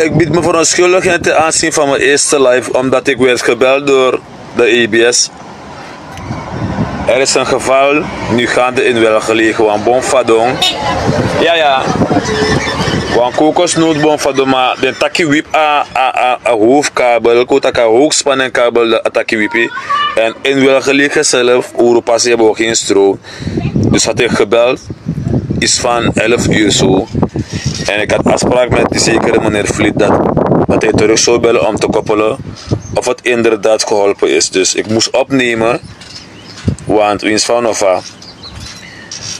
Ik bied me verontschuldiging ten aanzien van mijn eerste live, omdat ik werd gebeld door de EBS. Er is een geval, nu gaande in Welgelegen, want Bonfadong. Ja. Want kokosnoot Bonfadong, maar de takkie wip a hoofdkabel, kotaka hoogspanningskabel de takkie wipi. En in Welgelegen zelf, Europa hebben we geen stroom. Dus had ik gebeld, is van 11 uur zo. En ik had afspraak met die zekere meneer Vliet dat hij terug zou bellen om te koppelen of het inderdaad geholpen is. Dus ik moest opnemen, want wiens van of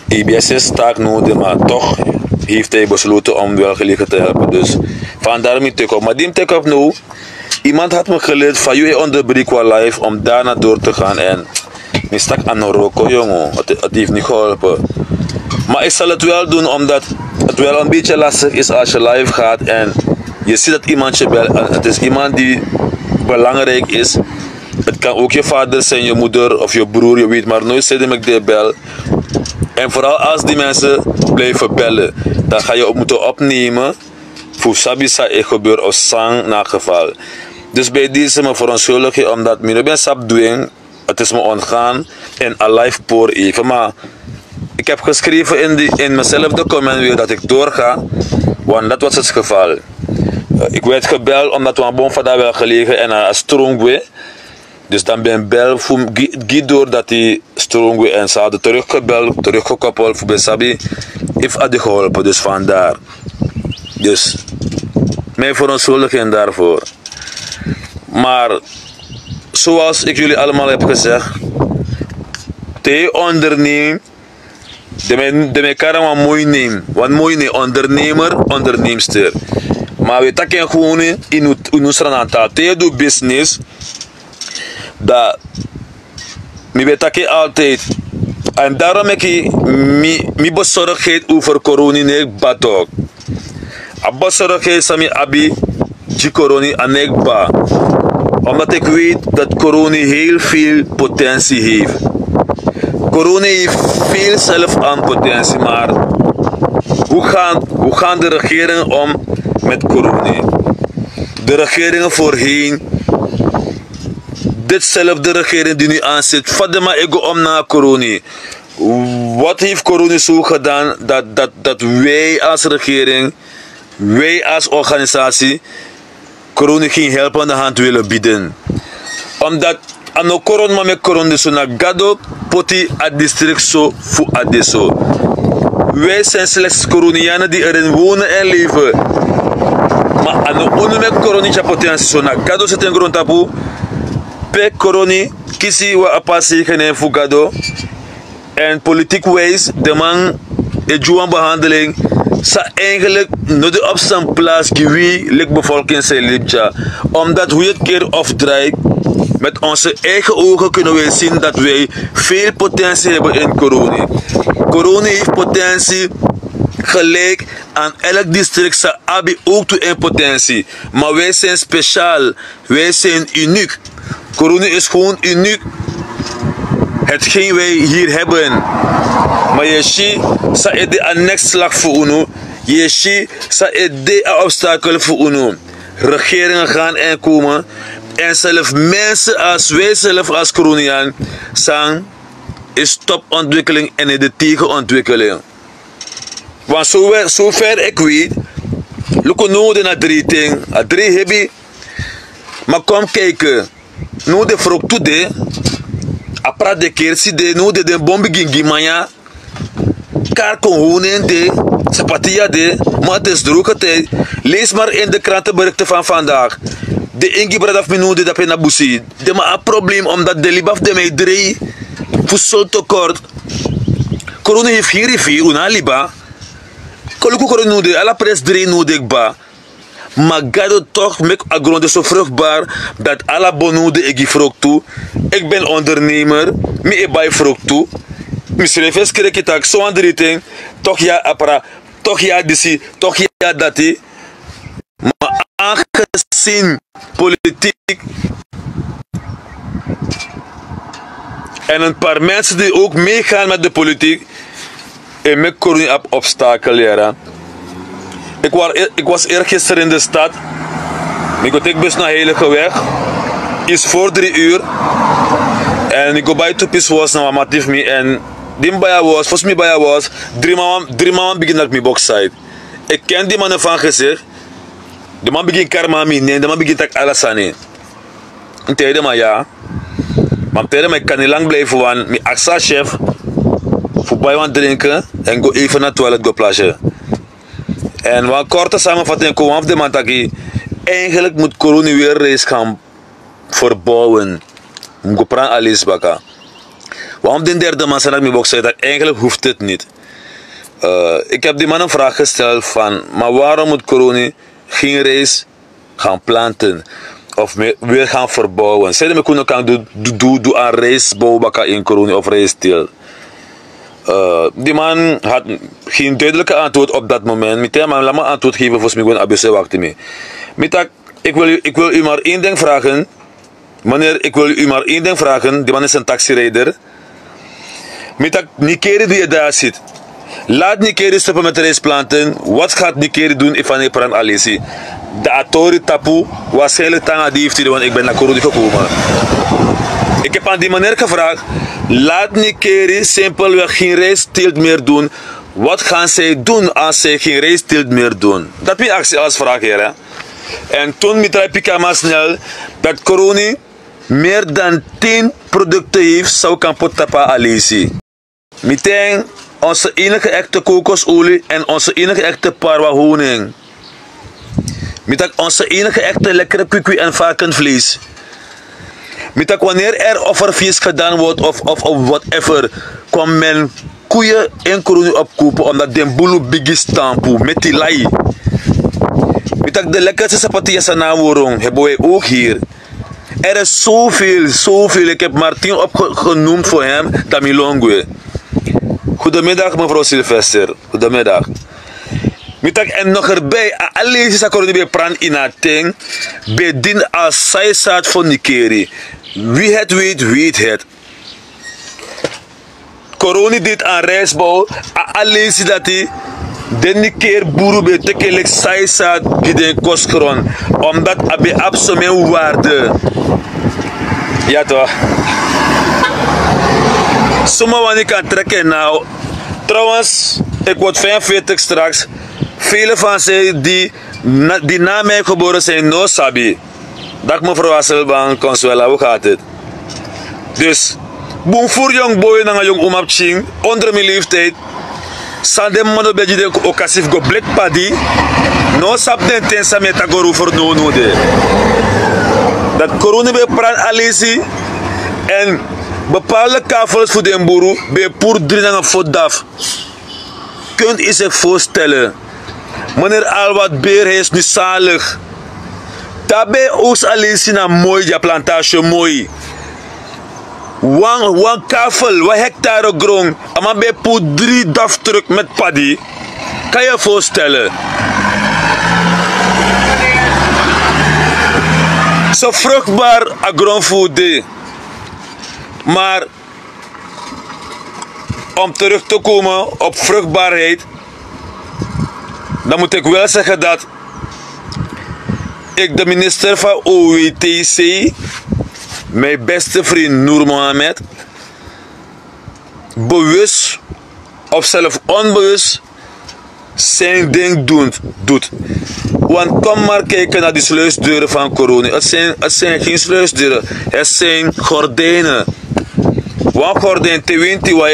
EBS is taak nodig, maar toch heeft hij besloten om Welgelegen te helpen. Dus vandaar mijn take-up. Maar die take-up nu, iemand had me geleerd van jullie onderbreek qua live om daarna door te gaan. En ik stak aan een roko, jongen. Het heeft niet geholpen. Maar ik zal het wel doen, omdat het wel een beetje lastig is als je live gaat en je ziet dat iemand je belt. Het is iemand die belangrijk is. Het kan ook je vader zijn, je moeder of je broer, je weet maar nooit zitten met de bel. En vooral als die mensen blijven bellen, dan ga je op moeten opnemen voor Sabisa e gebeur of sang na geval. Dus bij deze me verontschuldigen omdat ik niet ben sap doen. Het is me ontgaan en a live pour even. Maar ik heb geschreven in mezelf de comment weer dat ik doorga, want dat was het geval. Ik werd gebeld omdat we een bom van daar wel gelegen en een stroomwe. Dus dan ben ik bel voor Guy door dat hij stroomwe en ze hadden teruggebeld, teruggekoppeld voor Besabi. Heeft had geholpen, dus vandaar. Dus mijn verontschuldiging daarvoor. Maar zoals ik jullie allemaal heb gezegd, te ondernemen. De mekaar een mooi neem. Wat mooi neem. Ondernemer, onderneemster. Maar we takken gewoon in ons aantal. Te doe business. Dat. We takken altijd. En daarom heb ik mijn bezorgdheid over corona niet batok. A bezorgdheid sami abi. Die corona anek ba. Omdat ik weet dat corona heel veel potentie heeft. Corona heeft veel zelf aan potentie, maar hoe gaan de regeringen om met corona? De regeringen voorheen, ditzelfde regering die nu aanzit, vat maar ego om naar corona. Wat heeft corona zo gedaan dat wij als regering, wij als organisatie, corona geen helpende hand willen bieden? Omdat ano corona met corona so na gado poti a district so fu adeso. Wij zijn slechts Coronianen die erin wonen en leven. Maar ano onu met corona potentie so na gado zit in grond tapu. Pe corona kisi wa apasi geen fu gado. En politiek wijs de man de juan behandeling sa eigenlijk no de op zijn plaats gewie lik bevolking zijn libja. Omdat hoe het keer of draait. Met onze eigen ogen kunnen wij zien dat wij veel potentie hebben in corona. Corona heeft potentie gelijk aan elk district. Ze hebben ook toe in potentie. Maar wij zijn speciaal. Wij zijn uniek. Corona is gewoon uniek. Hetgeen wij hier hebben. Maar je ziet, dat is de annexslag voor UNO. Je ziet, dat is de obstakel voor UNO. Regeringen gaan en komen. En zelfs mensen als wij zelf als Coroniaan zijn is topontwikkeling en in de tegenontwikkeling. Want zover ik weet, look nodig naar 3 dingen. 3 heb je. Maar kom kijken. Nu de vroeg today. Après de keer zie de nu de bombe gingimanya. Kar kon honen de. Sapatia de. Maar het is droge tijd. Lees maar in de krantenberichten van vandaag. De ingebrad af minuut dat je naar busi. De maar een probleem omdat de libaf de mij 3 voedseltekort. Corona heeft hier rivier una liba. Koluku corona nodig. Alla pres 3 nodig ba. Maar gado toch met agronde zo vruchtbaar dat alla bonude ik vrucht toe. Ik ben ondernemer. Me bij vrucht toe. Misschien even krijg ik tak zo aan de richting. Toch ja appara. Toch ja disi. Toch ja dati. Maar aangezien politiek en een paar mensen die ook meegaan met de politiek en met corona op obstakel leren, Ik was eergisteren in de stad. Ik ga bus naar Heilige Weg. Is voor 3 uur. En ik ga bij Tupis was naar Matif me. En die bij was, volgens mij bij was, 3 maanden begin ik mijn boxside. Ik ken die mannen van gezicht. De man begint karma me, nee, de man begint tak alles aan. En tegen maar ja. Maar tegen mij kan niet lang blijven, want mijn AXA-chef voorbij want drinken en go even naar het toilet go plasje. En wat korte samenvatting komen af de man dat eigenlijk moet corona weer race gaan verbouwen. Moet praten alles baka. Waarom de derde man zei dat mijn box zei dat eigenlijk hoeft het niet. Ik heb die man een vraag gesteld van, maar waarom moet corona geen race gaan planten of weer gaan verbouwen? Zij me kunnen kan doen aan race bouwbaka in corona of race stil. Die man had geen duidelijke antwoord op dat moment. Maar laat me antwoord geven volgens mij gewoon ABC wacht mee. Ik wil u maar één ding vragen. Meneer, ik wil u maar één ding vragen. Die man is een taxirijder. Nikeri die je daar zit. Laat Nikeri stoppen met reisplanten. Wat gaat Nikeri doen if hij praat alesi? De Atori Tapu waarschijnlijk tanga die heeft hij, want ik ben naar corona gekomen. Ik heb aan die meneer gevraagd. Laat Nikeri simpelweg geen reistilt meer doen. Wat gaan zij doen als zij geen reistilt meer doen? Dat is actie als vraag hier. Hè? En toen mitrai pikama snel dat corona meer dan 10 producten heeft, zou kan potapa alesi. Meteen onze enige echte kokosolie en onze enige echte parwa honing. Met onze enige echte lekkere kwikwi en varkensvlees. Met wanneer er offervis gedaan wordt of whatever, kan men koeien en corona opkopen omdat den boelu bigi stampu met die lai. Met de lekkerste sapatillas aan worong hebben wij ook hier. Er is zoveel. Ik heb maar 10 opgenoemd voor hem, Tamilongwe. Goedemiddag mevrouw Sylvester. Goedemiddag. En nog erbij, alles is akkoord bij brand in het ding. Bedien als zijzaad van Nikeri. Wie het weet het. Corona dit aan reisbouw. Alles is dat hij. Den keer boeren betekelijk zijzaad die kostgrond. Omdat hij absoluut waarde. Ja toch. Sommige wanneer kan trekken nou. Trouwens, ik word 45 straks. Vele van zij die na mij geboren zijn, no sabi. Dag mevrouw Hasselbank, Consuela, hoe gaat het? Dus, boem voor jong boy na jong omapching, onder mijn leeftijd. Sandem mono beji de okasif go blik padi. No sap den tensa met agoru voor no de. Dat corona be pran alesi. En bepaalde kavels voor de boeren bij poer drinken en voetdaf. Kunt u zich voorstellen, meneer Alwat Beer is nu zalig. Daarbij ons alleen zien een mooie plantage mooi. Wan kavel, 1 hectare grond, maar bij poer 3 daftruck met paddy. Kan je voorstellen? Zo vruchtbaar agrofood. Maar om terug te komen op vruchtbaarheid, dan moet ik wel zeggen dat ik de minister van OWTC, mijn beste vriend Noor Mohamed, bewust of zelf onbewust zijn ding doet. Want kom maar kijken naar die sluisdeuren van corona. Het zijn geen sluisdeuren, het zijn gordijnen. Wat gordijn 20 waar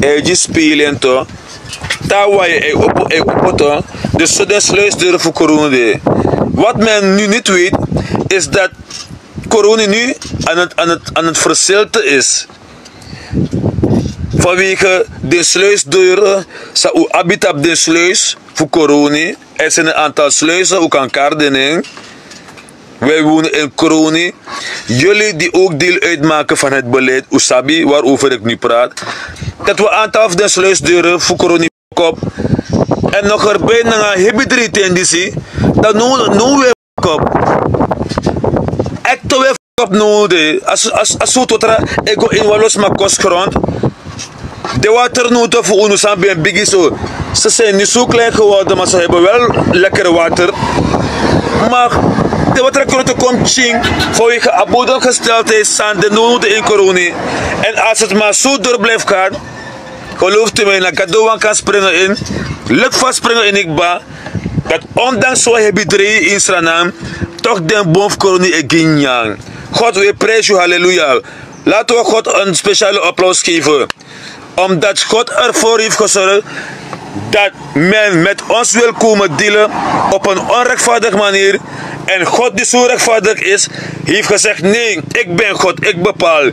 je spelen toch? Daar waar je op toch? Dus zo de sluisdeuren voor corona. Wat men nu niet weet, is dat corona nu aan het verzilten is. Vanwege de sluisdeuren, zou habitat op de sluis voor corona. Er zijn een aantal sluizen, ook aan Kardening. Wij wonen in corona. Jullie die ook deel uitmaken van het beleid Usabi, waarover ik nu praat. Dat we een aantal van de sluisdeuren voor corona op. En nog erbij naar een hybrid tendentie. Dat nu weer op. Echt weer op nodig. Als zo tot er ik go in walos maar kostgrond. De water nu toch voor ons aan bij een biggie zo. Ze zijn niet zo klein geworden, maar ze hebben wel lekker water. Maar de waterkroten komt ching vanwege abodemgesteldheid staan de noden in corona. En als het maar zo door blijft gaan, gelooft u mij, dat Gadowan kan springen in. Lukt vast springen in Ikba. Dat ondanks zo heb je drie in Sranam, toch den boom corona egin yang. God, we prijzen u, halleluja. Laten we God een speciale applaus geven. Omdat God ervoor heeft gezorgd dat men met ons wil komen dealen op een onrechtvaardige manier. En God die zo rechtvaardig is, heeft gezegd, nee, ik ben God, ik bepaal.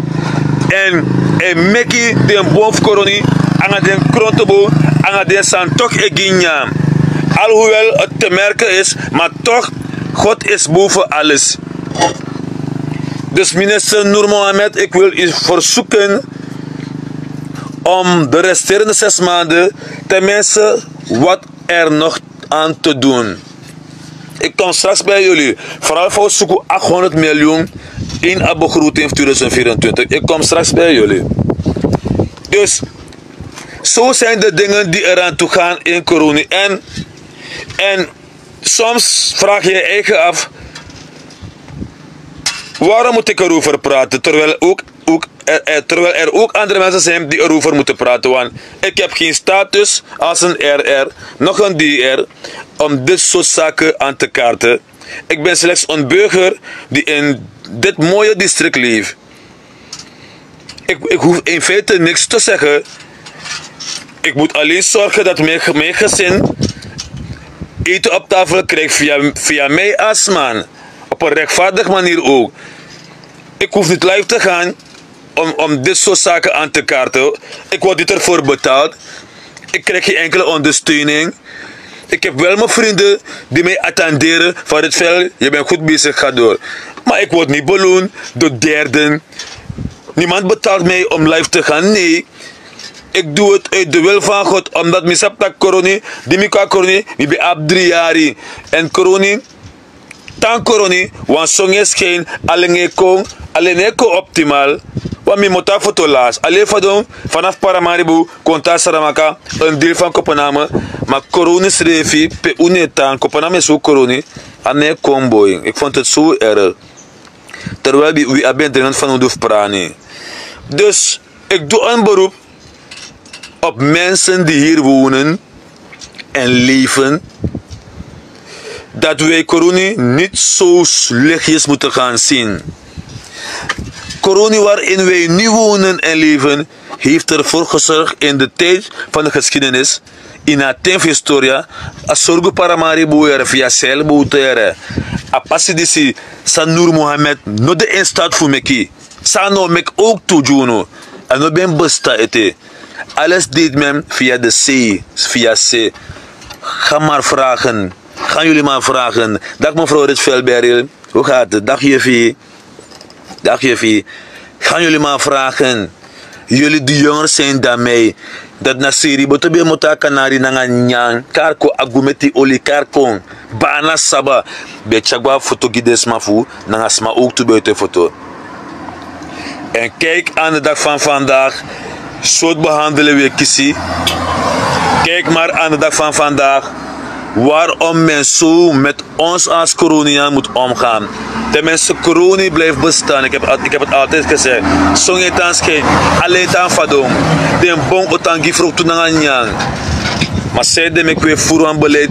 En meki de boom corona, aan den krontenboom, aan den san toch egin yang. Alhoewel het te merken is, maar toch, God is boven alles. Dus minister Noor Mohamed, ik wil u verzoeken om de resterende 6 maanden tenminste wat er nog aan te doen. Ik kom straks bij jullie. Vooral voor zoeken 800 miljoen in de begroting 2024. Ik kom straks bij jullie. Dus zo zijn de dingen die eraan toe gaan in corona. En soms vraag je je eigen af, waarom moet ik erover praten, terwijl er ook andere mensen zijn die erover moeten praten. Want ik heb geen status als een RR, nog een DR, om dit soort zaken aan te kaarten. Ik ben slechts een burger die in dit mooie district leeft. Ik hoef in feite niks te zeggen. Ik moet alleen zorgen dat mijn gezin eten op tafel krijgt via mij als man. Op een rechtvaardige manier ook. Ik hoef niet live te gaan om dit soort zaken aan te kaarten. Ik word niet ervoor betaald. Ik krijg geen enkele ondersteuning. Ik heb wel mijn vrienden die mij attenderen van het veld. Je bent goed bezig, ga door. Maar ik word niet beloond door derden. Niemand betaalt mij om live te gaan. Nee. Ik doe het uit de wil van God. Omdat ik heb corona. Die ik heb corona. Ik ben op 3 jaar. En corona. Tan corona. Want zongen schijn. Alleen optimaal. Want ik moet foto laat. Alleen vanaf Paramaribo. Contact Saramaka. Een deel van Kopenhagen. Maar corona schreef. Pe unetan. Kopenhagen is ook corona. En combo. Ik vond het zo erg. Terwijl we hebben dringend van ons hoef praten. Dus ik doe een beroep op mensen die hier wonen en leven, dat wij corona niet zo lichtjes moeten gaan zien. Corona waarin wij nu wonen en leven, heeft ervoor gezorgd in de tijd van de geschiedenis, in het tijd van historia, als zorgen Paramaribo via Selboter, a passie die San Noor Mohamed no de in staat voor meki, Sano mek ook toejono, en no ben besta ete. Alles deed men via de C, via C. Ga maar vragen. Gaan jullie maar vragen. Dag mevrouw Ritvelberg. Hoe gaat het? Dag juffie. Dag juffie. Gaan jullie maar vragen. Jullie die jonger zijn dan mij. Dat na serie botobe mota kanari nanga nyang. Karko agumeti oli karkong. Bana saba. Bechagwa foto gides mafu. Nanga sma ook te buiten foto. En kijk aan de dag van vandaag. Zo behandelen we Kissi. Kijk maar aan de dag van vandaag waarom men zo met ons als Coroniaan moet omgaan. Tenminste, corona blijft bestaan. Ik heb het altijd gezegd. Songetans geen alleen aan vadong. Den bon otangi vroeg toen aan nyang. Maar zij de ik weer voeren aan beleid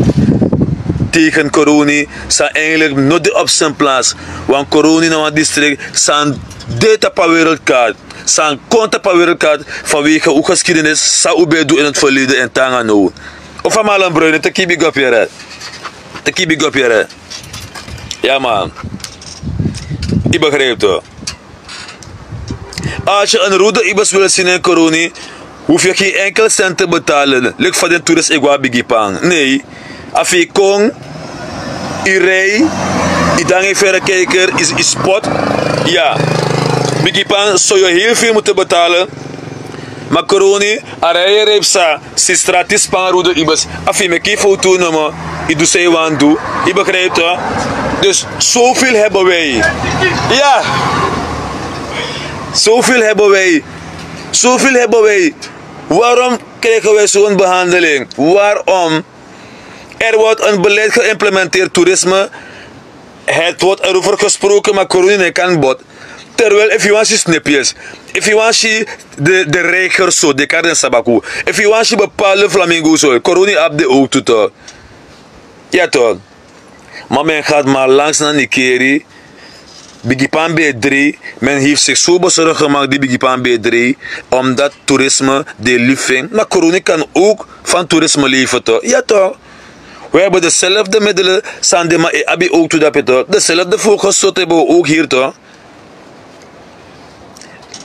tegen corona. Zijn eigenlijk nooit op zijn plaats. Want corona in een district zijn dit op een wereldkaart. Zijn konta op een wereldkaart vanwege hoe geschiedenis zou doen in het verleden en tanga nou. Of allemaal een bruine, te kiebig op je. Te kiebig op je. Ja man. Ik begrijp het. Als je een rode ibis wil zien in corona, hoef je geen enkel cent te betalen. Lukt van de toerist ik wat bigipang. Nee. Als je kon, je rij, je dan een verrekijker, is spot. Ja. Bigipang zou je heel veel moeten betalen. Maar corona, araya reepsa, si stratis pangarudo ibas. Afi me ki foto nama, i doe zij waan doe. Je begrijpt het? Dus zoveel hebben wij. Ja. Zoveel hebben wij. Zoveel hebben wij. Waarom krijgen wij zo'n behandeling? Waarom? Er wordt een beleid geïmplementeerd, toerisme. Het wordt erover gesproken, maar corona kan bod. Terwijl, if you want to snipjes, if you want to de reigers zo, de karden sabaku, if you want to bepaalde flamingo's zo, corona op de ook toe. Ja toch? Maar men gaat maar langs naar Nikeri. Bigipan B3, men heeft zich zo bezorgd gemaakt, die Bigipan B3, omdat toerisme de liefing. Maar corona kan ook van toerisme leven toch? Ja toch? We hebben dezelfde middelen, Sandema en Abi ook toe dat toch? Dezelfde focus hebben we ook hier toch?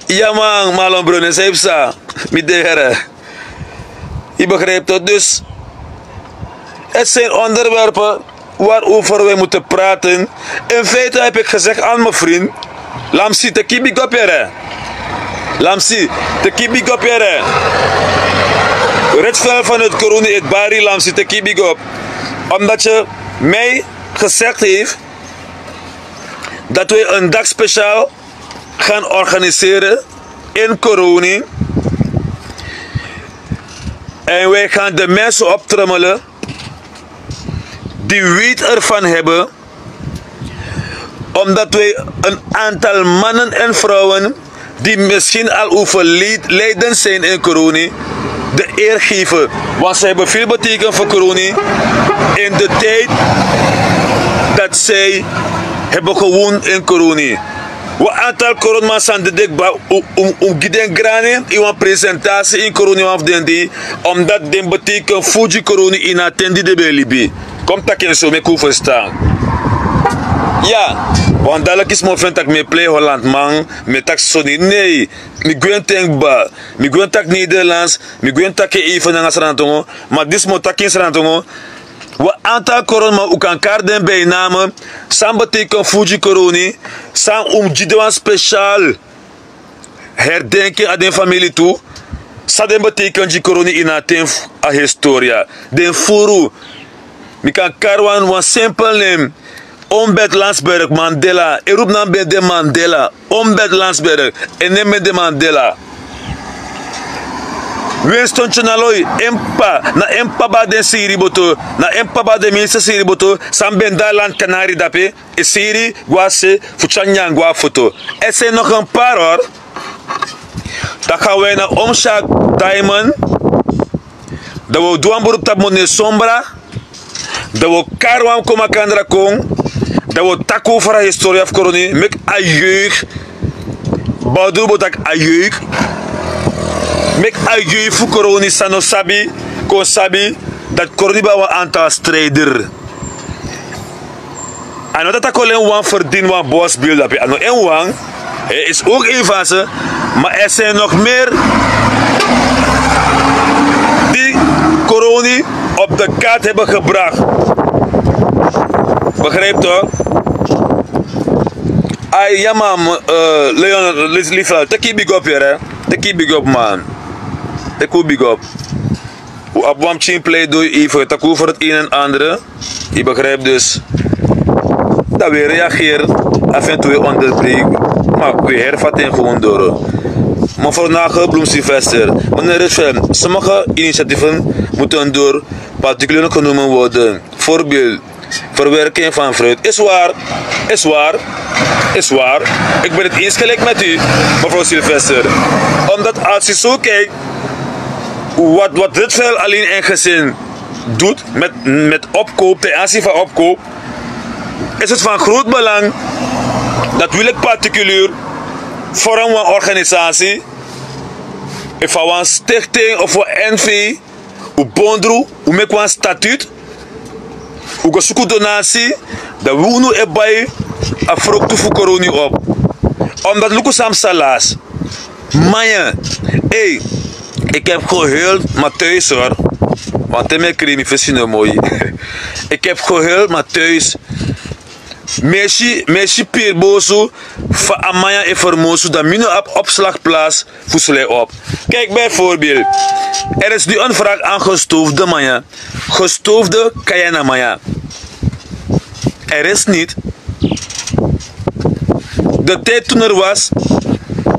Ja man, Marlon Brunnen, zei ze, met de heren. Je begrijpt het dus. Het zijn onderwerpen waarover wij moeten praten. In feite heb ik gezegd aan mijn vriend, Lamsi, te kibi gopere. Lamsi, te kibi gopere. Redvel van het corona, het bari, Lamsi, te kibi gop. Omdat je mij gezegd heeft dat we een dag speciaal gaan organiseren in corona. En wij gaan de mensen optrommelen die weet ervan hebben, omdat wij een aantal mannen en vrouwen die misschien al overleden zijn in corona, de eer geven. Want ze hebben veel betekend voor corona in de tijd dat zij hebben gewoond in corona. Wat aantal corona zijn de dik giden grane in een presentatie in corona of den omdat den betekent Fuji corona in attendi de belibi. Komt dat in zo met koe verstaan. Ja, want dadelijk is mijn vriend dat ik me play Holland man, met tak soni. Nee, ik ben denkbaar. Ik ben tak Nederlands, ik ben tak even naar Srantongo, maar dit is mijn tak in Srantongo. Wat aantal corona ook aan kaarten bijnamen, sam betekent Fuji corona, sam jidwan speciaal herdenken aan de familie toe. Sam betekent die corona in a historia. Den furu. Mi kan karwan wan simpel neem. Ombed Landsberg Mandela. Eroep nam bij de Mandela. Ombed Landsberg. En neem met de Mandela. Winston Chenaloy. Empa ba den Siri boto. Na empa ba de minister Siri boto. Sam ben Daland Canari dape. E Siri guase fuchanyang gua foto. Er zijn nog een paar hoor. Dan gaan wij naar Omshak Diamond. Dat we doen beroep op Mone Sombra. Dat we karwan koma kandra kong. Dat we tak over de historie van corona. Mek a jeugd. Bouwdoel botak a jeugd. Mek a jeugd voor corona sano sabi. Kon sabi. Dat corona ba een aantal strijder. En dat alleen wan verdien wan boss build up. En wan. Hij is ook een van ze. Maar er zijn nog meer. Die corona op de kaart hebben gebracht. Begrijp toch? Ay, ja man, Leon, liefde, take big up hier hè. Take big up man. Take big up. Op wat team play doe je even, tak over het een en andere. Je begrijpt dus. Dat we reageren, af en toe onderbreken. Maar we hervatten gewoon door. Maar voor na Bloem Sylvester, meneer Redfern, sommige initiatieven moeten door particulieren genomen worden. Voorbeeld, verwerking van fruit. Is waar, is waar, is waar. Ik ben het eens gelijk met u, mevrouw Sylvester. Omdat als je zo kijkt, wat Redfern alleen en gezin doet met opkoop, ten aanzien van opkoop, is het van groot belang dat wil ik particulier vorm een organisatie, of een stichting of een NV, een bondru, een make een statuut, een zoeken donatie, dat we nu erbij afrokt voor corona op. Omdat Lucas am salas, manja, hey, ik heb gehuild, maar thuis hoor, want ik kreeg me vissen mooi. Ik heb gehuild, maar thuis. Meisje Pierbozo van Amaya en Formoso dat minu op opslagplaats voedsel op. Kijk bijvoorbeeld, er is nu een vraag aan gestoofde maya. Gestoofde kayana maya. Er is niet. De tijd toen er was,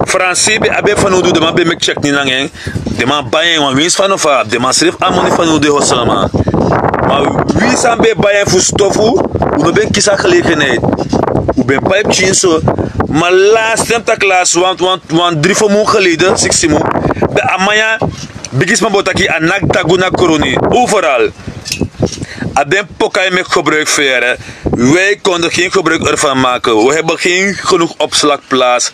Fransie be abe van hoe de man be mek check niet lang hè. De man baien want wie is van of de man schreef amoni van hoe de hossel man. Maar wie zijn be baien voor stofu? Hoe ben kisa gelegenheid? Hoe ben pipe chin zo? Maar laatst time ta klas want 3 voor geleden 6 mo. De amaya bigis man botaki anak taguna koroni overal. Adem pokai met gebruik veren. Wij konden geen gebruik ervan maken. We hebben geen genoeg opslagplaats.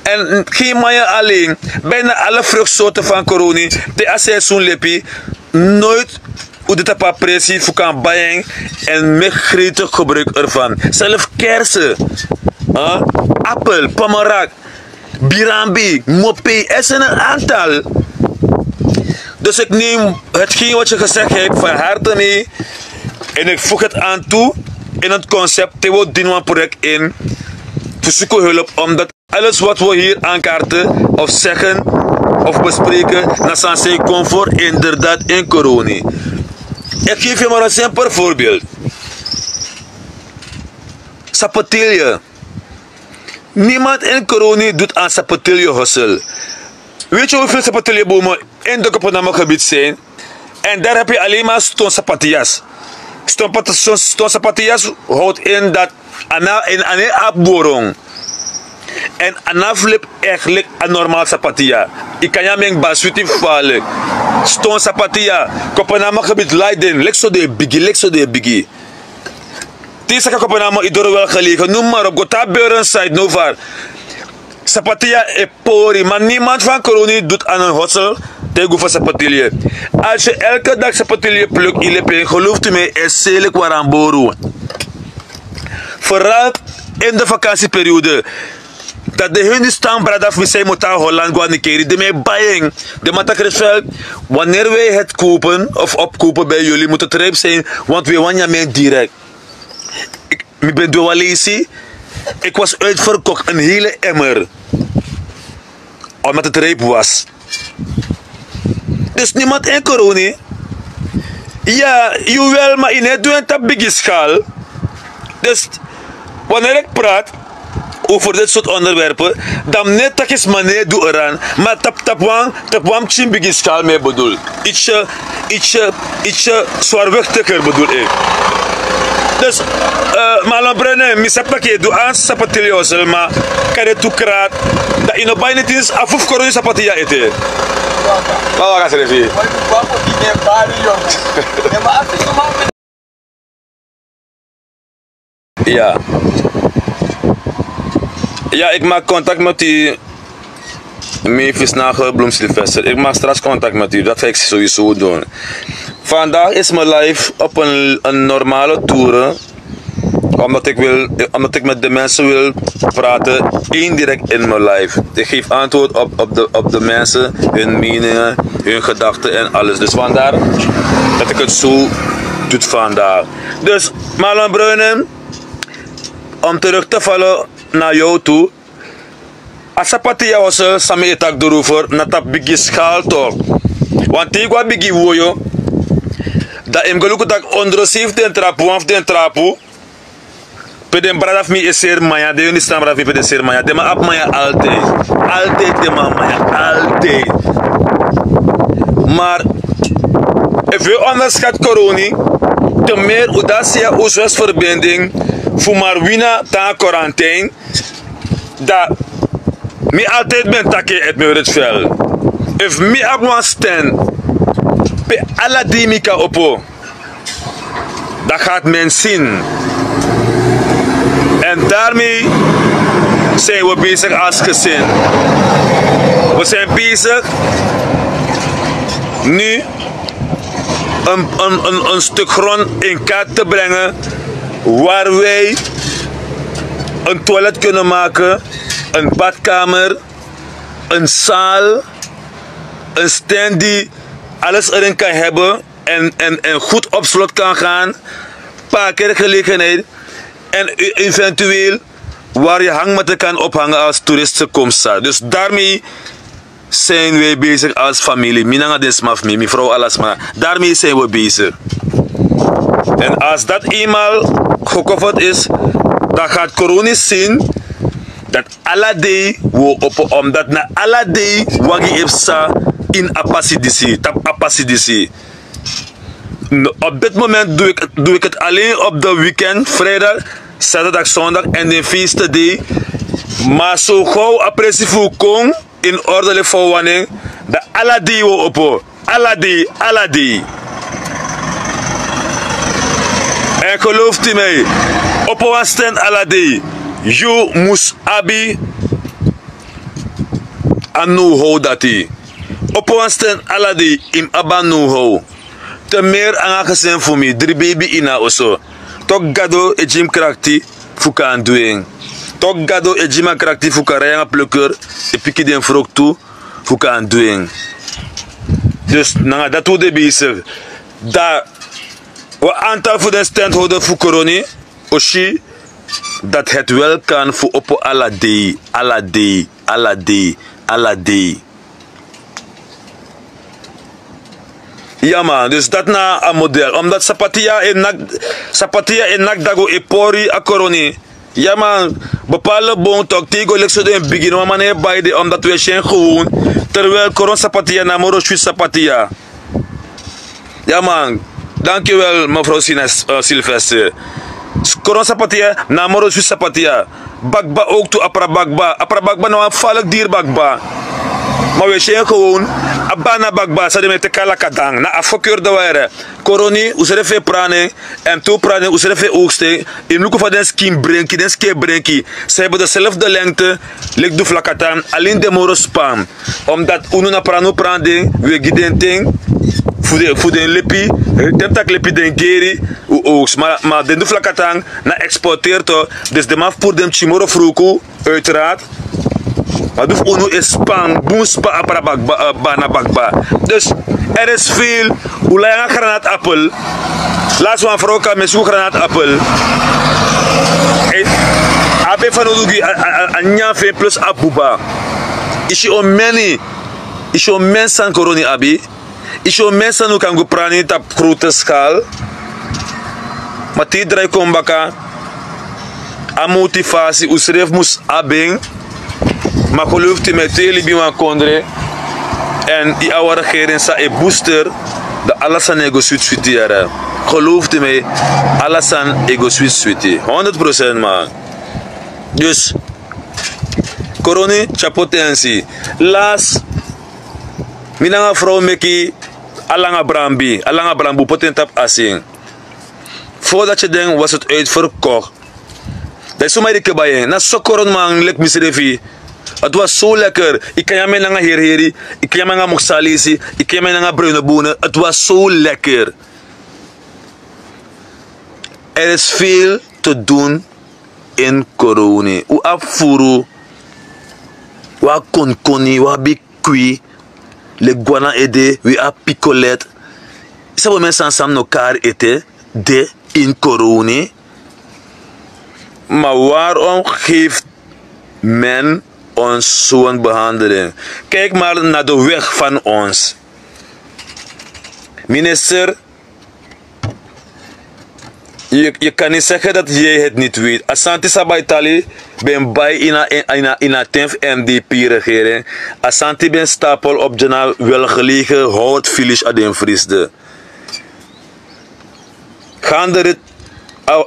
En geen maya alleen. Bijna alle vruchtsoorten van corona. De seizoen lepi. Nooit hoe dit een pressie voor kan baien. En met gretig gebruik ervan. Zelf kersen. Appel, pomerak. Birambi, moppie. Er zijn een aantal. Dus ik neem hetgeen wat je gezegd hebt van harte mee. En ik voeg het aan toe in het concept. Te wordt een project in. Te zoeken hulp. Omdat alles wat we hier aankaarten of zeggen of bespreken. Dat zijn comfort inderdaad in corona. Ik geef je maar een simpel voorbeeld. Sapatilje. Niemand in corona doet aan sapatilje hustle. Weet je hoeveel sapatilje-bomen in de Kopenhagen gebied zijn? En daar heb je alleen maar stoonsapatillas. Stoonsapatillas houdt in dat in een afborong. En een flip eigenlijk een normaal sapatilla. Ik kan je mijn basuti vallen. Stoonsapatilla. Kopenhagen gebied Leiden. Lekso de biggie. Deze Kopenhagen is wel gelegen. Noem maar op. Gota Beuren site. No var. Sapatilla is pori, maar niemand van corona doet aan een hossel tegen voor sapatilje. Als je elke dag sapatilje plukt, gelooft u mij, is zeker waar aan boru. Vooral in de vakantieperiode. Dat de Hindustan bradaf met zijn motor Holland Guanikeri, de mij buying. De matakresveld, wanneer wij het kopen of opkopen bij jullie, moet het rijp zijn, want we wanneer mij direct. Ik ben dualisi. Ik was uitverkocht, een hele emmer. Omdat het rijp was. Dus niemand in corona. Ja, jawel, maar in het doen op biggie schaal. Dus wanneer ik praat over dit soort onderwerpen, dan net dat is manier doe eraan. Maar tapwam chin biggie schaal mee bedoel. Ietsje zwaarwichtiger bedoel ik. Dus, malam brennen, misap dat je doet aan sapatilje, maar kan je toekraat dat je nog bijna niet eens afvoer corona sapatilja eten. Wat ga je zeggen? Ja. Ja, ik maak contact met die Memphis Nagel Bloemstilvester. Ik maak straks contact met u, dat ga ik sowieso doen. Vandaag is mijn live op een normale tour. Omdat ik met de mensen wil praten, indirect in mijn live. Ik geef antwoord op de mensen, hun meningen, hun gedachten en alles. Dus vandaar dat ik het zo doe vandaag. Dus, Marlon Bruinen, om terug te vallen naar jou toe. Asapatija was er, samen etak erover, naar dat biggie schaal toch. Want ik wat biggie woyo, dat ik geloof dat ik onderzeef den trapu, af den trapu. Peden bradaf mi eser maya, de unistan bradaf mi peden ser maya, de ma ap maya altijd. Altijd de ma maya, altijd. Maar, if je onderschat corona, te meer udasia oostwestverbinding, voor maar wina ta quarantaine, dat mi altijd ben takke uit mijn Ritsveld. If mi ap wan stand, pe alla dimika opo, dat gaat men zien. En daarmee zijn we bezig als gezin. We zijn bezig nu een stuk grond in kaart te brengen waar wij een toilet kunnen maken, een badkamer, een zaal, een stand die alles erin kan hebben en goed op slot kan gaan, parkeergelegenheid. En eventueel waar je hangmatten kan ophangen als toeristenkomst. Dus daarmee zijn wij bezig als familie. Minanga desmaf me, mevrouw Alasma. Daarmee zijn we bezig. En als dat eenmaal gecoverd is, dan gaat corona zien Dat alade wo op omdat na alade wagi efsa in apasidisi, tap apasidisi. Op dit moment doe ik het alleen op de weekend, vrijdag, zaterdag, zondag en de feestdag. Maar zo gauw appreciëren kon in ordelijke verwanning, de alade wo op. Alade. En gelooft u mij, op een stand alade, je moest abi aan know-how dat hij. Op een stand alade, im aba know-how. Te meer aangezien voor mij, 3 baby ina oso. Tok gado e jim krakti fuka aan doing. Tok gado e jim krakti fuka raya plukker e piki den frok toe fuka aan doing. Dus nanga dat hoe de bezig. Da we aantal voor de standhouder voor corona, oshi dat het wel kan voor op alade. Ja man, dus dat na een model. Omdat sapatia en nakdago e pori a corona. Ja man, bepaalde bon toch tego lekso de begin maar man bij de omdat we zijn gewoon terwijl corona sapatia na moro sapatia. Ja man. Dankjewel mevrouw Sylvester. Corona sapatia, namoro Swiss sapatia. Bagba ook toe apra bagba. Apra bagba nou een valk dier bagba. Maar we zijn gewoon abana bagba sa de met kala kadang na afokeur de ware. Coroni usrefe prane en toe prane usrefe oogste. In luko van den skin brenki, den ske brenki. Ze hebben dezelfde lengte, lek du flakatan, alleen de moro spam. Omdat unu na prano prande, we giden ting. Voor de lepi, temtak lepi den geri, maar den dufla katang na exporteert to, dus de maf voor dem chimoro fruku, uiteraard. Maar duf unu is spam, boomspa apara bana bagba. Dus er is veel, ulaya granaatappel, laatst van vroka mesu granaatappel. Abe van odugi anyafe plus abuba. Ishi o men san koroni abi. Isho mensen nu kan go prani op grote schaal. Maar die draai kom baka. A motivatie usref mus abing. Maar gelooft u met twee libiwan kondre. En die oude regering sa e booster. De alles aan ego suite jara. Gelooft u mij. Alles aan ego suite. 100% man. Dus. Corona chapotensi. Last. Minanga vrouw meki. Alanga brambu potentap asing. Voordat je denkt was het uitverkocht. Dat is zomaar die kebayen. Na sokoron man lek misrefi. Het was zo lekker. Ik kan je nanga herheri. Ik kan je nanga moxalisi. Ik kan je nanga bruine bonen. Het was zo lekker. Er is veel te doen in corona. U afuru. Wa konkoni. Wa bikwi. Le guana ede, we a picolet. Is we mensen samen elkaar eten, de in corona. Maar waarom geeft men ons zo'n behandeling? Kijk maar naar de weg van ons. Minister, je kan niet zeggen dat jij het niet weet. Asante Sabaitali ben bij in a tenf MDP-regering. Asante ben stapel op de welgelegen houtvillage aan de Friesde. Gaande het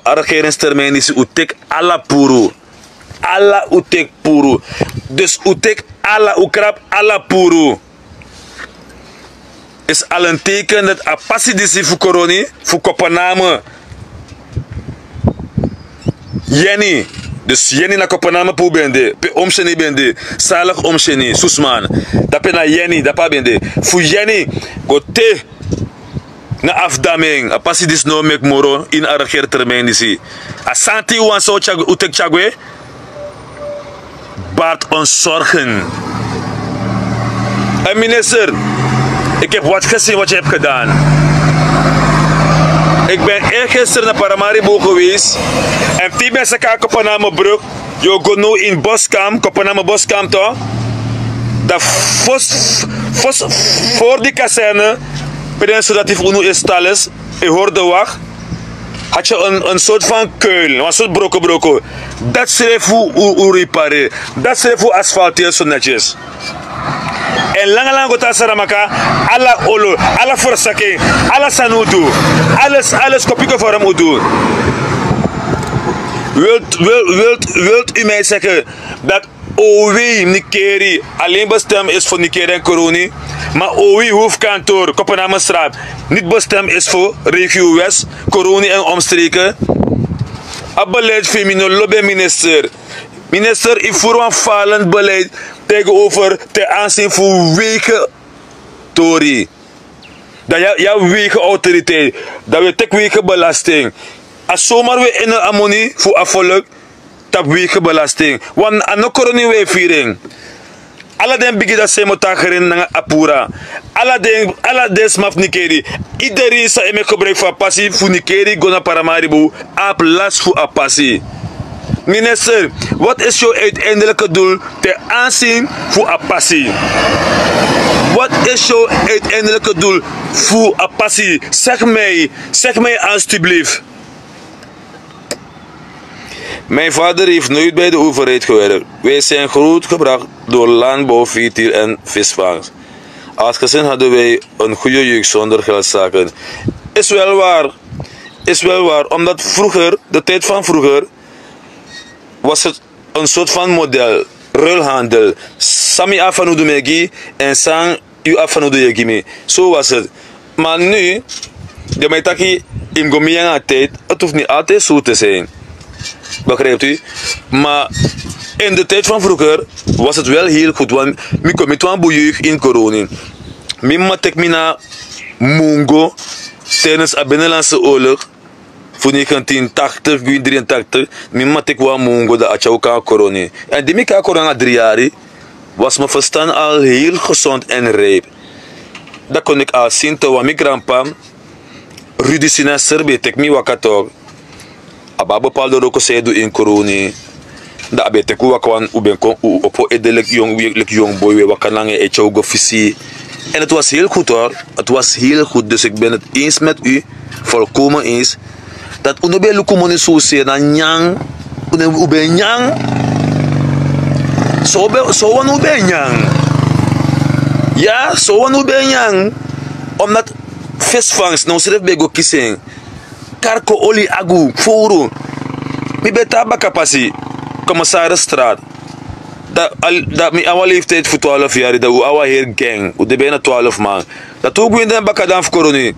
regeringstermijn is utek alla puru. Alla utek puru. Dus utek alla ukrap alla puru. Is al een teken dat a passie disi voor corona, voor Kopenhagen. Jenny, dus Jenny na Kopenhagen pou bende, pe omsheni bende, salig omsheni, Susman, dat pe na Jenny, dat pa bende. Voor Jenny, go te na afdaming, a passie dis no mek moro in a regeertermijn disi. A santi wan so utek chagwe, baart ons zorgen. En minister, ik heb wat gezien wat je hebt gedaan. Ik ben eergisteren naar Paramaribo geweest. En die mensen kijken op een brug. Je gaat nu in Boskamp, Kopenhagen Boskamp toch? Dat voor die kazerne, zodat die nu in stal is. Je hoort de wacht. had je een soort van keul, een soort broko. Dat schreef hoe repareren. Dat schreef hoe asfalteren zo netjes. En lang gota saramaka, alla olo, alla forsake, alla sanudu, alles kopie voor hem doen. Wilt u mij zeggen dat OWI Nikeri alleen bestemd is voor Nikeri en Koroni, maar OWI hoofdkantoor Kopenhagenstraat niet bestemd is voor regio West, Koroni en omstreken? Het beleid femino lobby minister. Minister, ik voer een falend beleid tegenover ten aanzien van wegen Tori. Dat jouw wegen autoriteit, dat we tek wegen belasting. Als zomaar we in een ammonie voor afvolk, dat wegen belasting. Want aan de corona viering. Alla den bigi dat se motagerin na apura. Alla den smaf Nikeri. Iedereen sa eme gebruik van passie voor Nikeri gona paramaribu. Ap las voor a passie. Minister, wat is jouw uiteindelijke doel ten aanzien voor a passie? Wat is jouw uiteindelijke doel voor a passie? Zeg mij alstublieft. Mijn vader heeft nooit bij de overheid gewerkt. Wij zijn grootgebracht door landbouw, veeteelt en visvangst. Als gezin hadden wij een goede jeugd zonder geldzaken. Is wel waar, omdat vroeger, de tijd van vroeger, was het een soort van model, ruilhandel. Sami afanu megi en sang u afanu yegimi. Zo was het. Maar nu, de meitaki in gomianga tijd, het hoeft niet altijd zo te zijn. Begrijpt u? Maar in de tijd van vroeger was het wel heel goed. Want ik kom met een boeieug in corona. Ik maak mina Mungo tijdens de Binnenlandse Oorlog. Voor 1980, 1983. Ik maak een Mungo dat ik ook corona. En die ik corona 3 jaar was mijn verstand al heel gezond en rijp. Dat kon ik al zien terwijl mijn grandpa Rudy Sinester bij tek me wakatok. Aba bepaalde roko zei do in corona. Da abe teku wakwan opo edelek jong boy we wakanange echo go visie. En het was heel goed hoor. Het was heel goed. Dus ik ben het eens met u. Volkomen eens. Dat unobe lukumoni so se na nyang. Ube nyang. So wan ube nyang. Ja, so wan ube nyang. Omdat visvangst nou schreef bij go kissing. Karko oli agu furu. Mi beta bakapasi. Commissaris straat. Dat mi awa leeftijd voor 12 jaar. Dat we awa heer gang. We de bijna 12 man. Dat ook we in de bakadaan voor corona.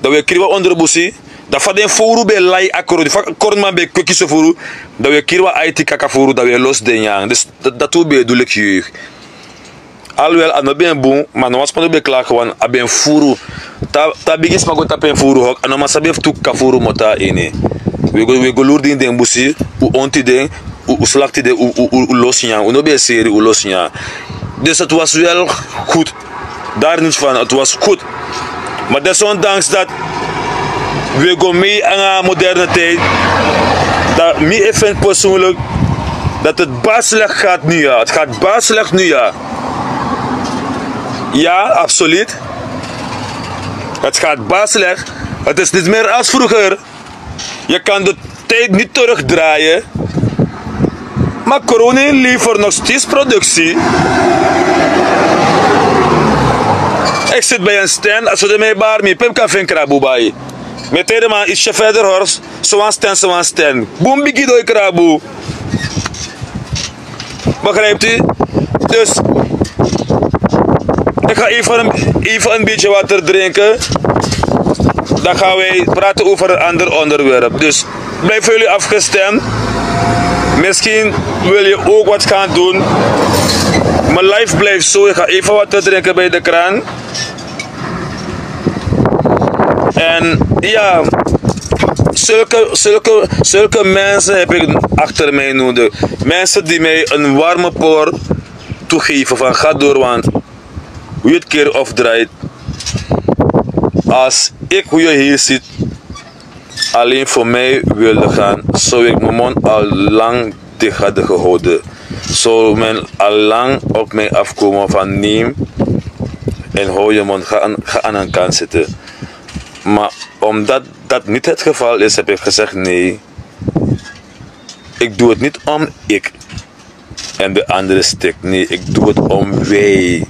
Dat we kriwa onder busi. Dat van den furu bij lai akoro. Dat kornman bij kukise furu. Dat we kriwa IT kaka furu. Dat we los den yang. Dus dat ook bij doelek jeugd. Alhoewel, aan de ben boom, maar nog eens maar de beklaag gewoon, aan ben furu. Ta bigis maar goed apen furu hok, en dan maar sabef tuk ka furu mota ene. We go loerding den busi, u onti den, u slakti den, u losjan, u no be serie, u losjan. Dus het was wel goed. Daar niet van, het was goed. Maar desondanks dat we go mee aan de moderne tijd, dat mij even persoonlijk, dat het baas slecht gaat nu ja. Het gaat baas slecht nu ja. Ja, absoluut. Het gaat baas slecht. Het is niet meer als vroeger. Je kan de tijd niet terugdraaien. Maar corona levert nog steeds productie. Ik zit bij een stand. Als we ermee bar mee pim kan vinden krabu bij. Met deze man is je verder hoor. Zo'n stand. Boom bigi dooi krabu. Begrijpt u? Dus ik ga even een beetje water drinken. Dan gaan wij praten over een ander onderwerp. Dus blijven jullie afgestemd. Misschien wil je ook wat gaan doen. Mijn life blijft zo. Ik ga even water drinken bij de kraan. En ja, zulke mensen heb ik achter mij nodig. Mensen die mij een warme poort toegeven van ga door, want hoe je het keer of draait. Als ik hoe je hier zit alleen voor mij wilde gaan, zou ik mijn mond al lang dicht hadden gehouden. Zou men al lang op mij afkomen van neem en hou je mond, ga aan een kant zitten. Maar omdat dat niet het geval is, heb ik gezegd nee. Ik doe het niet om ik en de andere stuk. Nee, ik doe het om wij.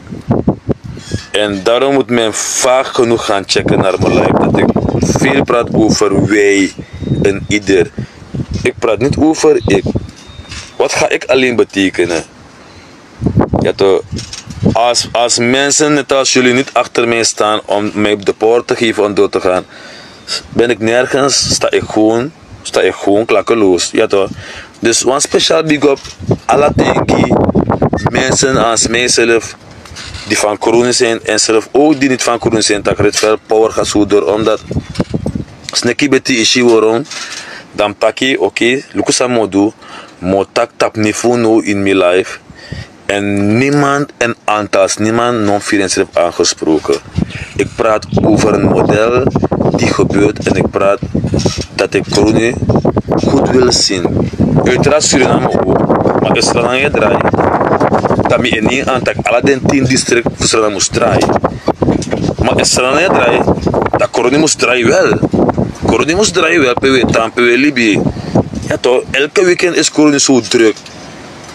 En daarom moet men vaak genoeg gaan checken naar mijn live. Dat ik veel praat over wij en ieder. Ik praat niet over ik. Wat ga ik alleen betekenen? Ja toch? Als mensen net als jullie niet achter mij staan om mij op de poort te geven om door te gaan, ben ik nergens, sta ik gewoon klakkeloos. Ja toch? Dus een speciaal big up alle tegen mensen als mijzelf die van corona zijn en zelf ook die niet van corona zijn, dat ik het veel power ga zo door, omdat sneki beti ishi waarom dan taki oké, lukusa modu mo tak niveau no in mijn life en niemand en aantal niemand non-financieel heeft aangesproken. Ik praat over een model die gebeurt en ik praat dat ik corona goed wil zien. Uiteraard Suriname ook, maar is er dan je draai dat me in één aantal alle den 10 district voor Suriname moest draaien. Maar is er dan je draai dat corona moest draaien wel. Corona moest draaien wel, PW Libië. Ja toch, elke weekend is corona zo druk.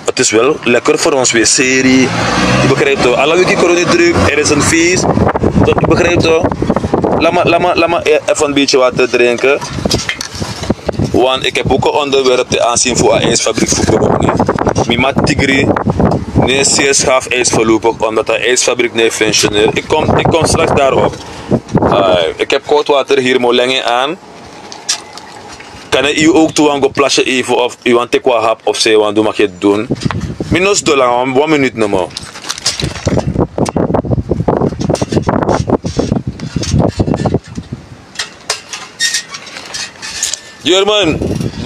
Het is wel lekker voor ons weer serie. Je begrijpt toch, alle weken corona druk, er is een feest. Je begrijpt toch? Laat me even een beetje water drinken. Want ik heb ook een onderwerp te aanzien voor een ijsfabriek voor corona. Mima Tigri, nee zeer schaaf ijs voorlopig, omdat de ijsfabriek niet functioneert. Ik kom straks daarop. Ik heb koud water hier molengen aan. Kan je ook toe aan go plasje even of je want ik wat hap of zij want mag je het doen. Minus dollar, 1 minuut nog maar.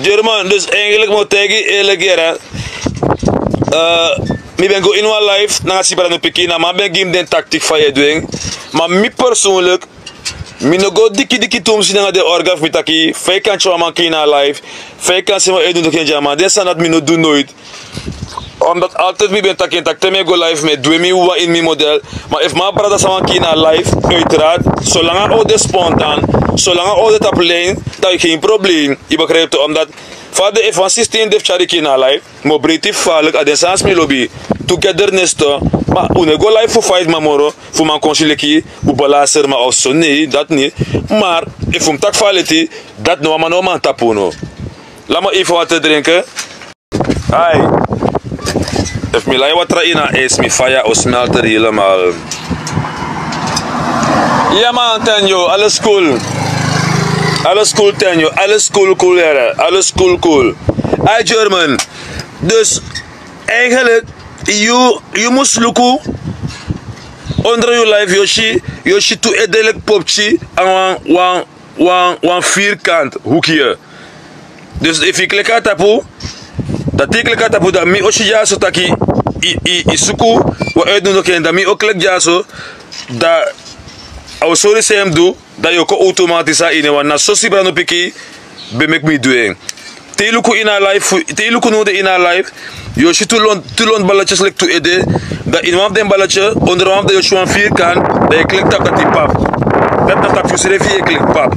German, dus eigenlijk moet ik eerlijk zeggen. Ik ben go in one life, na si para no pikina, maar ben game den tactiek van je doen. Maar mij persoonlijk, ik no go dikki tom si na de orga of mitaki, fake kan chwa man kina live, fake kan se ma edun do kenja man, des dat mi no do nooit. Omdat altijd mi ben takin takte me go live met doe mi wa in mi model, maar if ma brada sama kina live, uiteraard, zolang al de spontaan, zolang al de tapleen, dat is geen probleem. Je begrijpt het, omdat vader if van 16 def chariki na live, mo breti falek a den sans mi lobby, togetherness to, maar une go live voor 5 mamoro, voor man consuleki, u balaser ma of zo, nee, dat niet. Maar if um tak faleti, dat no man tapuno. Laat me even wat te drinken. Hai. If mi lai wat raina is mi fire o smelter helemaal. Ja man, Tenjo, alles cool. Alles cool, Tenjo, alles cool, heren. Alles cool. Hey German, dus eigenlijk, je moest lukken onder je live, Yoshi to edelik popchi aan een vierkant hoekje. Dus if je klikt op dat ik klik op dat mi oshi jaso taki isuku wa uitdoen ook en dat mi ook klik jaso dat als sorry sem do dat je ko automatisch in want na sosi brano piki be make me doing te luku in our life te luku no de in our life yo shi tulon balletjes lek to ede dat in one dem balletje onder one de yo vierkant dat je klikt op dat die pap dat tap je serve je klik pap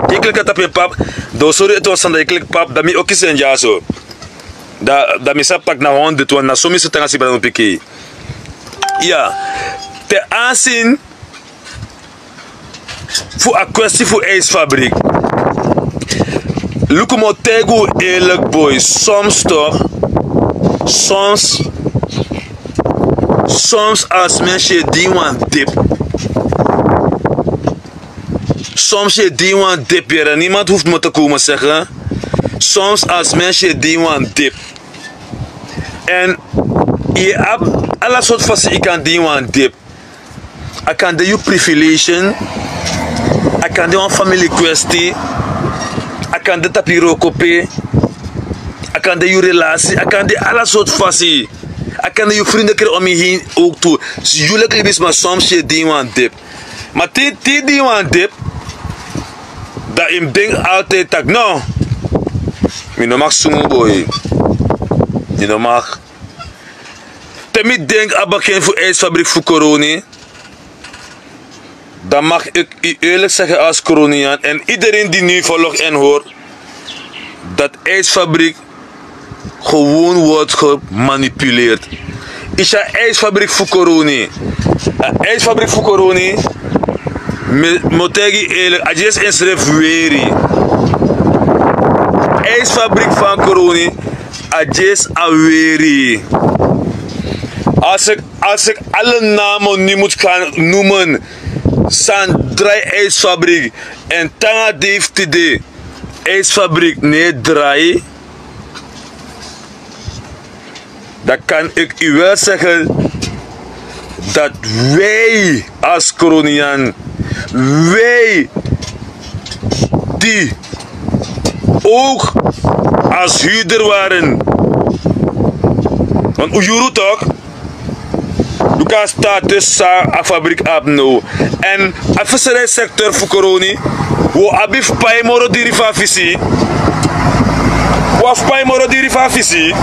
je klikt op je pap do sorry het was dat je klik pap dat mi ook is en jaso da misa pak na honde to na somi se tanga si brano piki ja te aanzien voor een kwestie voor ijsfabriek. Look mo tego eerlijk boy, soms toch, soms als mensen die wan dip. Soms je die wan dip hier, niemand hoeft me te komen zeggen. Soms als mensen die wan dip. En je hebt alle soort van ik kan die wan dip. Ik kan de je privilege. Ik kan de een familie kwestie. Ik kan de tapiro kopie. Ik kan de je relatie. Ik kan de alle soort fasie. Ik kan de je vrienden krijgen om je heen ook toe. Jullie hebben maar soms je die wan dip. Maar die wan dip. Dat ik denk altijd dat no. Je no mag sumo boy. Je no mag. Temi denk abakien voor ijsfabriek voor corona. dan mag ik u eerlijk zeggen als Coroniaan en iedereen die nu volgt en hoort, dat ijsfabriek gewoon wordt gemanipuleerd. Is een ijsfabriek voor Coroni? Een ijsfabriek voor Coroni, moet ik eerlijk, als je inschrijft weer. IJsfabriek van Coroni, adjes aweri. Als ik alle namen nu moet gaan noemen, Sandrai IJsfabriek en Tanga Deeftide IJsfabriek nee draai, dan kan ik u wel zeggen dat wij als Coroniaan, wij die ook als huurder waren. Want Ujuru toch? Je kan status sa a fabriek op nou. En a visserijsector voor Coroni, wo abif paimoro di rifa visi. Waf paimoro di rifa visi.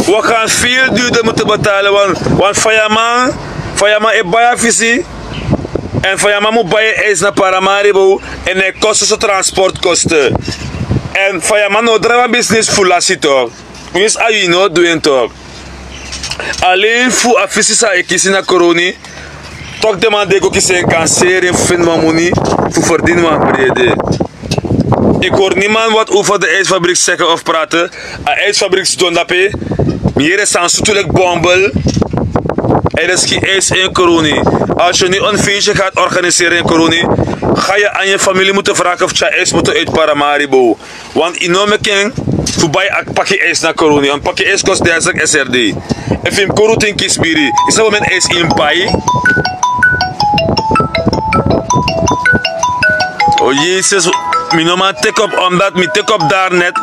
We gaan veel duurder moeten betalen, want Fayaman is bij visie en Fayaman moet bij ijs naar Paramaribo en hij kost zijn transportkosten. En Fayaman no drive business full toch? Is ayu no doen toch? Alleen voor affisie sa ekisi na Coroni, toch demande ik ook eens een cancer en vind mijn money voor verdienen van brede. Ik hoor niemand wat over de ijsfabriek zeggen of praten. De ijsfabriek doen dat pe. Hier is een soetelijk bombel. Er is geen ijs in Coroni. Als je nu een feestje gaat organiseren in Coroni, ga je aan je familie moeten vragen of je ijs moet uit Paramaribo. Want in Nomeking, voorbij een pakje ijs naar Coroni. Een pakje ijs kost 30 SRD. En vind Coroni in Kisbiri. Is dat met ijs in Pai? Oh jezus, mijn normaal take op omdat mijn take op daar net.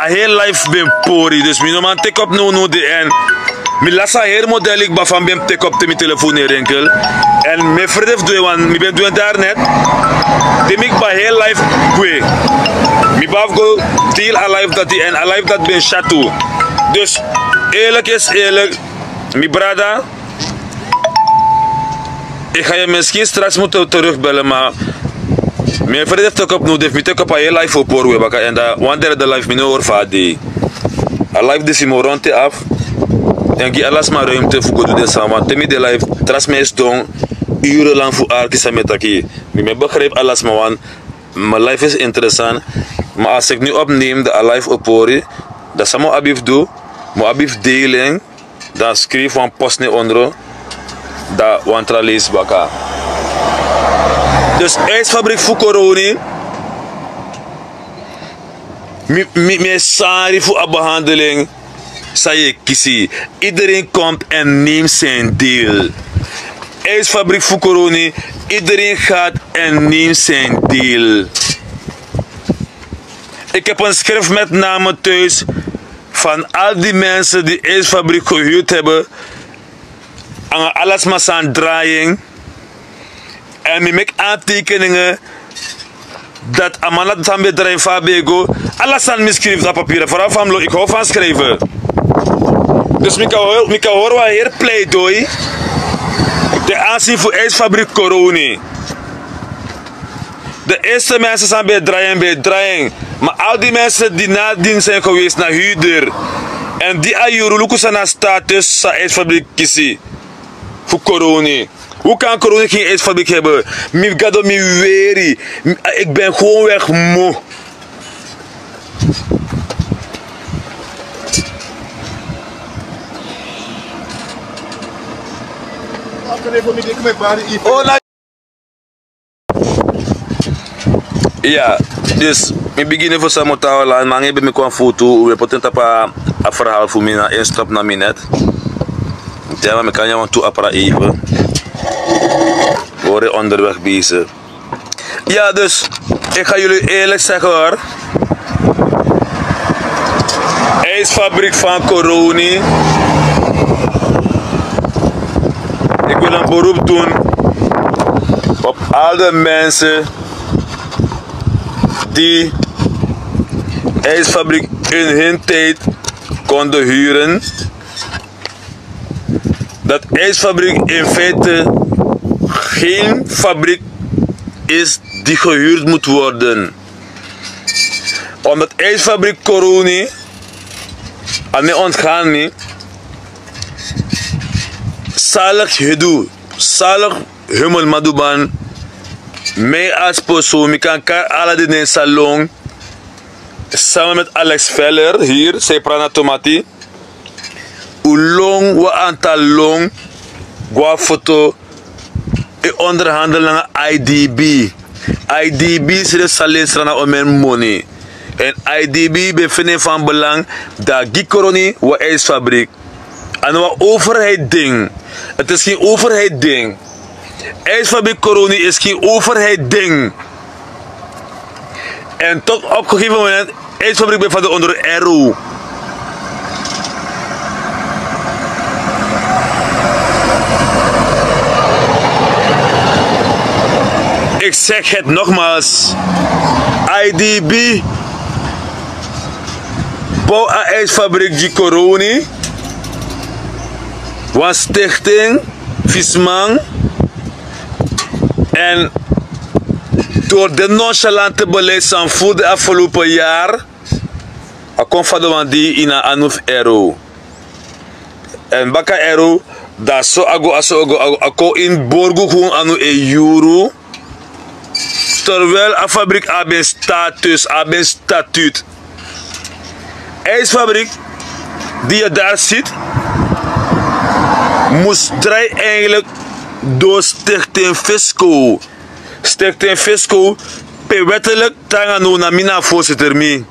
A heel life ben pori, dus mijn normaal take op no de en. Mijn lassa heel model ik van ben take op te mijn telefoon in enkel. En mijn vriend doe want mijn ben doen daar net. Die ik bij heel life kwe. Mijn baf go deal a life dat die en a life dat ben chateau. Dus eerlijk is eerlijk, mijn brada. Ik ga je misschien straks moeten terugbellen, maar mijn vriend heeft ook op nodig. Mijn take op a heel life op hoor en dat one derde life mijn oor vader. A life die me rond af. En ik alles maar ruimte voor goed doen samen. Temi de life tras me is doen urenlang voor arki samen taki. Ik begrijp alles maar want mijn life is interessant. Maar als ik nu opneem de a life op hoor, dat samen abif doe, maar abif deling, dan schrijf van post ne onder. Dat wantra lees baka. Dus ijsfabriek voor Coroni. Mijn sari voor de behandeling. Zei je kiezen. Iedereen komt en neemt zijn deel. IJsfabriek voor Coroni. Iedereen gaat en neemt zijn deel. Ik heb een schrift met namen thuis van al die mensen die ijsfabriek gehuurd hebben. En alles maar aan draaiing. En ik maak aantekeningen dat Amanda Tambe draait Fabego. Alles aan misschrijven op papier. Vooral van ik hou van schrijven. Dus ik kan horen wat hier pleidooi. De aanzien voor ijsfabriek Coroni. De eerste mensen zijn bij draaien. Maar al die mensen die nadien zijn geweest naar huurder. En die ayuru zijn naar status sa ijsfabriek kiezen. Voor Coroni. Hoe kan Corona geen ijsfabriek hebben? Ik ga door mijn weri. Ik ben gewoon weg moe. Oh, nou. Ja, dus ik begin voor Samotawala. Maar ik ben met een foto. We moeten een verhaal voor mij naar stap naar mij net. Ja, maar ik kan jou toe appara even. We worden onderweg bezig. Ja, dus ik ga jullie eerlijk zeggen hoor. IJsfabriek van Coroni. Ik wil een beroep doen op al de mensen die ijsfabriek in hun tijd konden huren. Dat ijsfabriek in feite geen fabriek is die gehuurd moet worden. Omdat ijsfabriek Koroni aan mij ontgaan niet. Salig Hidu, salig Human Maduban, mij als persoon, ik kan alle in een salon, samen met Alex Veller hier, zij prana tomati, hoe long we aantal long, qua foto, ik onderhandel naar IDB. IDB is de salesrana om mijn money. En IDB bevindt van belang dat die Koroni wa ijsfabriek. En wat overheid ding. Het is geen overheid ding. IJsfabriek Koroni is geen overheid ding. En tot op een gegeven moment, ijsfabriek bevindt onder RO. Ik zeg het nogmaals. IDB bouw een ijsfabriek die Koroni. Was stichting Visman. En door de nonchalante beleid van voor de afgelopen jaar, ik kom van die in een Anouf Ero. En baka Ero, dat zo ago in Borgo gewoon anu e euro. Terwijl een fabriek hebben status, hebben statuut. IJsfabriek die je daar ziet, moest draai eigenlijk door Stichting Fisco. Stichting Fisco, per wettelijk tangano na mina voorzitter mi.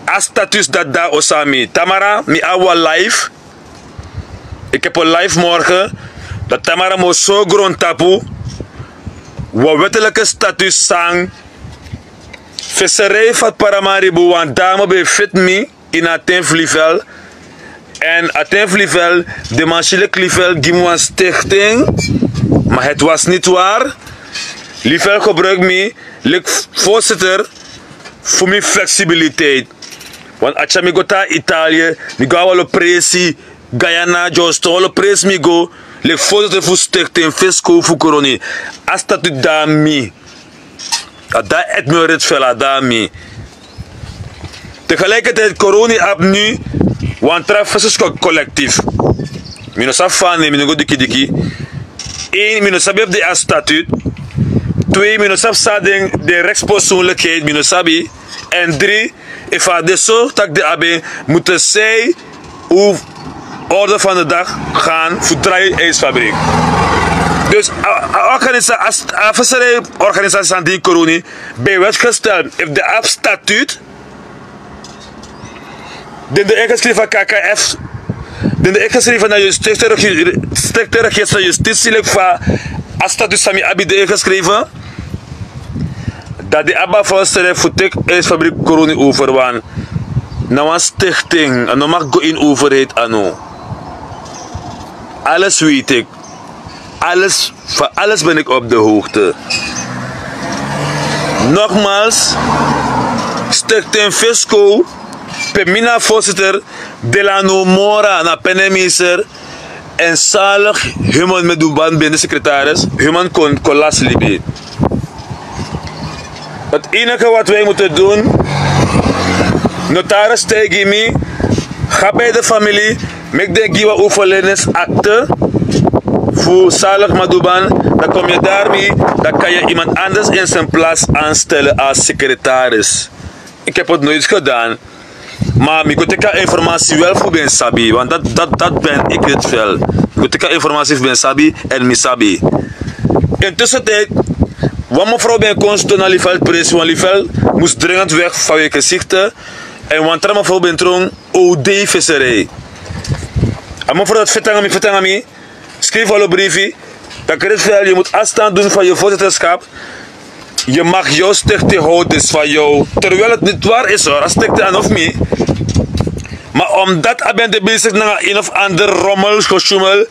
A status dat daar osami. Tamara, mi awa live. Ik heb een live morgen. Dat Tamara mo zo grond tapu. Wa wettelijke status sang. Visserij van Paramaribo, want dame bij fit me in a tenvlivel. En a tenvlivel, de manchile klivel, gimwan stichting. Maar het was niet waar. Livel gebruikt me, lik voorzitter, voor mijn flexibiliteit. Want als je go naar Italië, mi go alle presi, Guyana, Johnston, alle presi mi go, lik voorzitter voor stichting Fisco voor Koroni. Als dat u daarmee. Dat het me red vela daarmee. Tegelijkertijd Koroni ab nu, want Fisco collectief. Mino sa fane, mino go diki diki. 1, mino sabi op de statuut. 2, mino sabi de rechtspersoonlijkheid, mino sabi. En 3, if I de zo tak de abe, moeten zij hoe orde van de dag gaan voor 3 ijsfabriek. Dus een organisatie aan die Koroni bij wet gesteld, if de statuut, de ingeschreven KKF, de ingeschreven naar je stichting register justitie, van als status sami abi de ingeschreven, dat de abba voorstellen voor de ijsfabriek Koroni overwaan. Nou een stichting, en dan mag go in overheid aan. Alles weet ik. Van alles ben ik op de hoogte. Nogmaals, Stichting Fisco, Pemina voorzitter, Delano Mora, na peneminister, en zalig Human Meduban binnen secretaris, Human Colas Libi. Het enige wat wij moeten doen, notaris tegen me, ga bij de familie, make de giwa overledensakte voor zalig Maduban, dan kom je daarmee, dan kan je iemand anders in zijn plaats aanstellen als secretaris. Ik heb het nooit gedaan, maar ik moet informatie wel voor ben sabi, want dat ben ik het wel. Ik moet informatie voor ben sabi en mi sabi. Intussen tijd, wat mevrouw ben constant naar Livel pres, want Livel moest dringend weg vanwege ziekte, en want er mevrouw ben trong OD visserij. En mevrouw dat vertangami, schrijf al een briefje, dat krijg je moet afstand doen van je voorzitterschap. Je mag jouw stichting houden van jou, terwijl het niet waar is hoor, als stichting aan of me. Maar omdat ik ben bezig naar een of ander rommel, gesjoemel,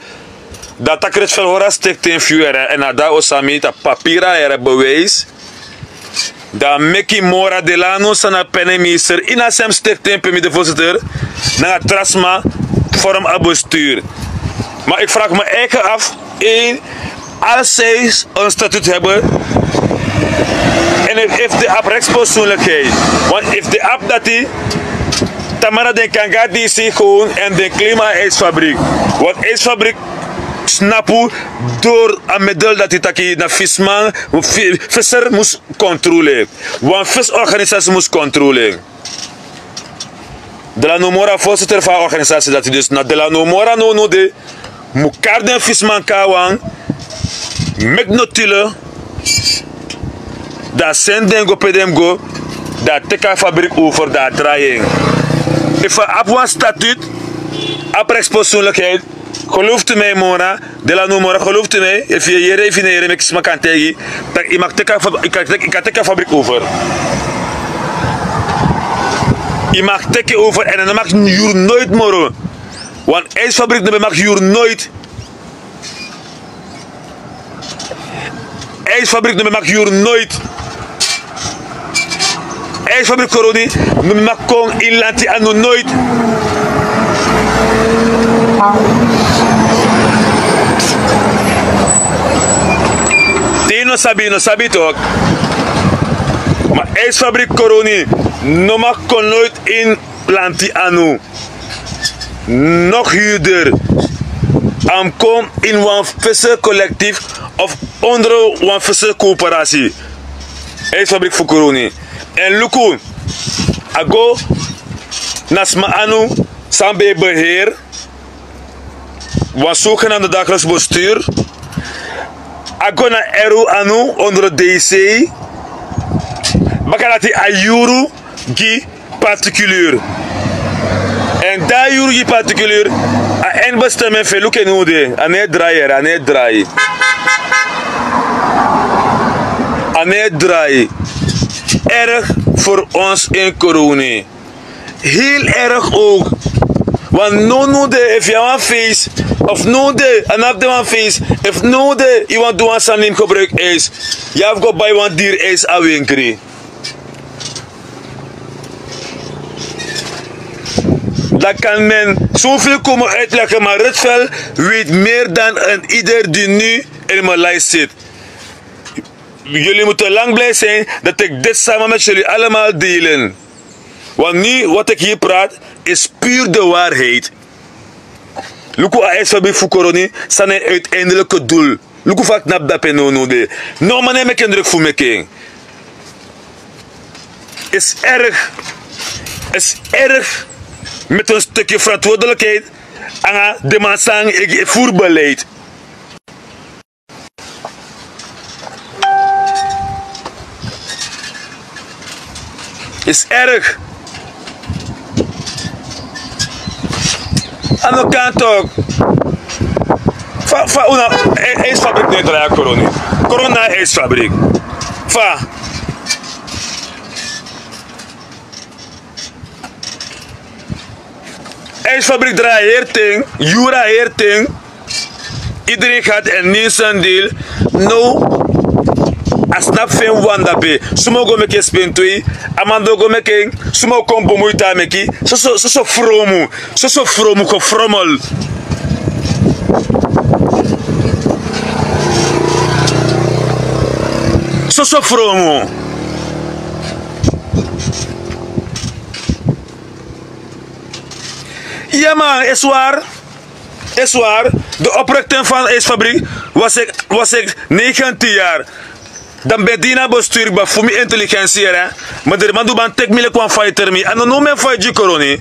dat ik het veel hoor als stichting vuur en dat osami, dat papieren er bewijs. Da meki mora de lano sana peneminister in a sem stichting per de voorzitter na trasma vorm a bestuur. Maar ik vraag me eigen af, als zij een statuut hebben en if de app rechtspersoonlijkheid, want if de app dat die Tamara de kan gaat die zich gewoon en de klimaatijsfabriek, want ijsfabriek snappen door een middel dat hij taki na visman, visser moest controleren, want visorganisatie moest controleren. De la nomora voorzitter van de organisatie dat hij dus na de la nomora no de mukarden visman kawang mek notile dat zenden go pedem go dat teka fabriek over dat draaien. If op een statuut, op rechtspersoonlijkheid, gelooft u mij Mona, de la nomora gelooft u mij, if je hier even neer met sma kan tegen, ik mag teka fabriek over. Je mag teken over en dan mag je nooit moro. Want ijsfabriek mag je nooit. IJsfabriek mag je nooit. IJsfabriek coroni mag kon in land aan nooit. Tino sabi toch. Maar IJsfabriek coroni mag kon nooit in land aan. Nog huurder. Kom in een vissercollectief of onder een vissercoöperatie. IJsfabriek voor corona. En luku, ago nasma anu sambe beheer, was zogenaamde dagelijks bestuur. Ago na eru anu onder DC, bakalati ayuru gi particulier. En daar juru gi particulier, a en bestemming veel lukken nodig, aan het draaien, aan het draaien. Aan het draaien. Erg voor ons in corona. Heel erg ook. Want no de if you want face of no de anap de want face if no de you want do een neem gebruik is, je have go buy one dier is a winkel. Dat kan men zoveel komen uitleggen, maar Rietveld weet meer dan ieder die nu in mijn lijst zit. Jullie moeten lang blij zijn dat ik dit samen met jullie allemaal delen. Want nu wat ik hier praat is puur de waarheid. Luku a IJsfabriek voor corona zijn een uiteindelijke doel. Luku vaak nap dat no de. No man heb ik een druk voor me king. Is erg met een stukje verantwoordelijkheid aan de maatschappij ik voerbeleid. Is erg. Aan de kant ook. Van een ijsfabriek niet draaien corona. Corona ijsfabriek. Van. IJsfabriek draait heerting, Jura heerting. Iedereen gaat en niet zijn deel. No, als snap veel wandape. Sommige go meke spintui, amando go meke, sommige kom bemoeita meki. Zo fromu, zo fromu ko fromol. Zo fromu. Ja man, is waar. Is waar. De oprichting van de ijsfabriek was ik 19 jaar. Dan ben je bestuurbaar voor mijn intelligentie. Maar de man doet tek mile kwam fighter me. En dan noem ik fight je corona.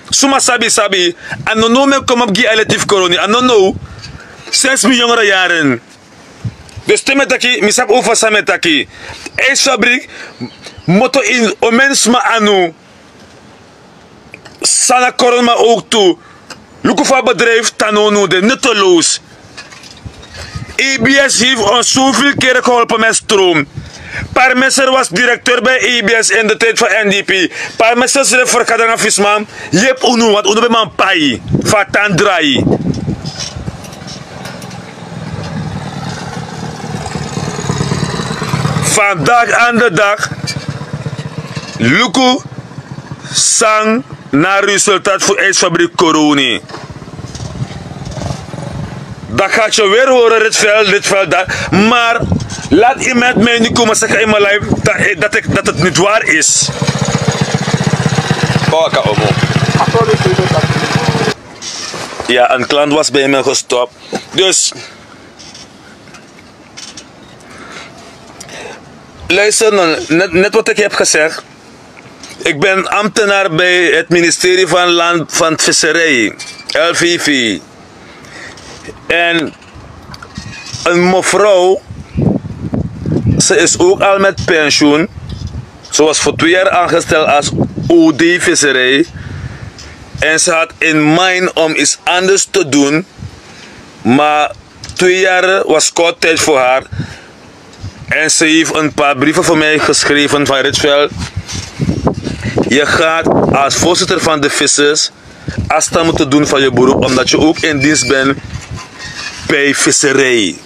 Suma sabi. En dan noem ik kom op die relatief corona. En dan nou. 6 miljoen jaren. Dus temetaki, misap over sametaki. IJsfabriek, motto in omensma anu. Sana corona ook toe. Lukufa bedrijf tanonu de nutteloos. EBS heeft ons zoveel keren geholpen met stroom. Parmesser was directeur bij EBS in de tijd van NDP. Parmesser is de vergadering van Visman. Je hebt unu, want unu ben man pai. Fatan draai. Vandaag aan de dag Luku sang naar resultaat voor ijsfabriek Koroni. Dat gaat je weer horen, dit veld, dat. Maar laat iemand mij niet komen zeggen in mijn live dat het niet waar is. Ja, een klant was bij me gestopt. Dus luister dan, net wat ik heb gezegd. Ik ben ambtenaar bij het ministerie van Visserij, LVV. En een mevrouw, ze is ook al met pensioen. Ze was voor 2 jaar aangesteld als OD Visserij. En ze had in mind om iets anders te doen. Maar 2 jaar was kort tijd voor haar. En ze heeft een paar brieven voor mij geschreven van Ritsveld. Je gaat als voorzitter van de vissers afstand moeten doen van je beroep, omdat je ook in dienst bent bij visserij.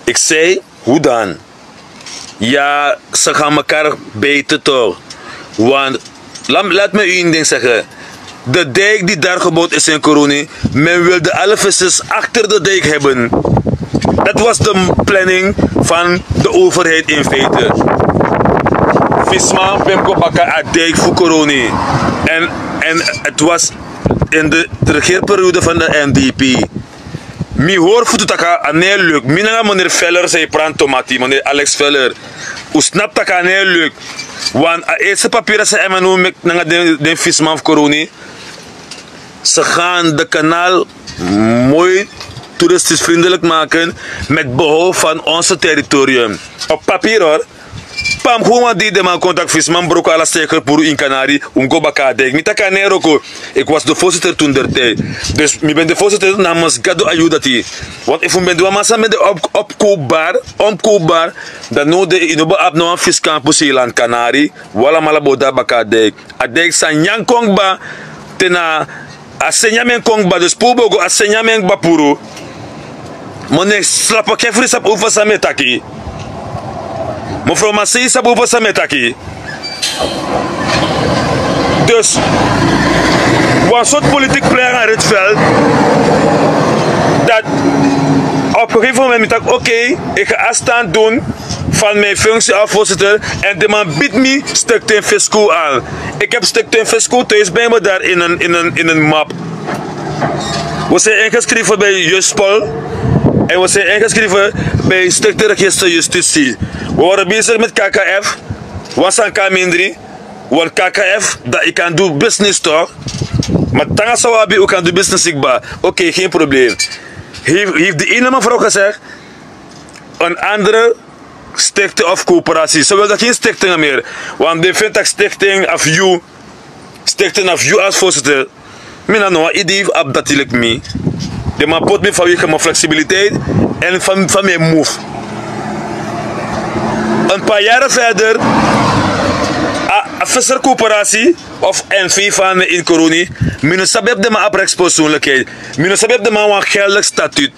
Ik zei, hoe dan? Ja, ze gaan elkaar bijten toch. Want, laat me u een ding zeggen. De dijk die daar gebouwd is in Koroni, men wilde alle vissers achter de dijk hebben. Dat was de planning van de overheid in feite. Visma, Pemko Baka, a dijk voor Koroni. En het was in de regeerperiode van de NDP. Mi hoor voet taka aan heel leuk. Mina meneer Veller zei praan tomati, meneer Alex Veller. U snapt taka aan heel leuk. Want eerste papieren ze hebben nu met de visman van Koroni. Ze gaan de kanaal mooi toeristisch vriendelijk maken met behoud van onze territorium. Op papier hoor. Pam gewoon die de man contact visman broko ala steker puru in Canari go baka dek. Mitaka neroko. Ik was de voorzitter toen der tijd. Dus ik ben de voorzitter namens Gado Ayudati. Want if ben de massa met de opkoopbaar, dan no de inoba ab no viscampus in Canari, wala malaboda baka dek. A dek san yankong ba tena asenyamen kong ba dus pubogo asenyamen ba puru. Mone slapa kefri sap ufa sametaki. Mevrouw Massey is boven zijn met aki. Dus, wat soort politiek player aan het veld, dat op een gegeven moment dacht oké, ik ga afstand doen van mijn functie als voorzitter en de man biedt me stuk 10 fisco aan. Ik heb stuk 10 fisco thuis bij me daar in een map. We zijn ingeschreven bij Juspol. En we zijn ingeschreven bij Stichting Register Justitie. We waren bezig met KKF. Was aan Kamindri. Want KKF, dat ik kan doen business toch? Maar tanga sawabi ook kan doen business ikba. Oké, geen probleem. Heeft de ene mevrouw gezegd, een andere stichting of coöperatie. Ze wil dat geen stichting meer. Want die vindt dat stichting of you als voorzitter. Mina no idee op dat ik me. De man pot me vanwege mijn flexibiliteit en van mijn move. Een paar jaren verder, een vissercoöperatie of NV van in Koroni, men sabab de man op rechtspersoonlijkheid. Men sabab de man een geldelijk statuut.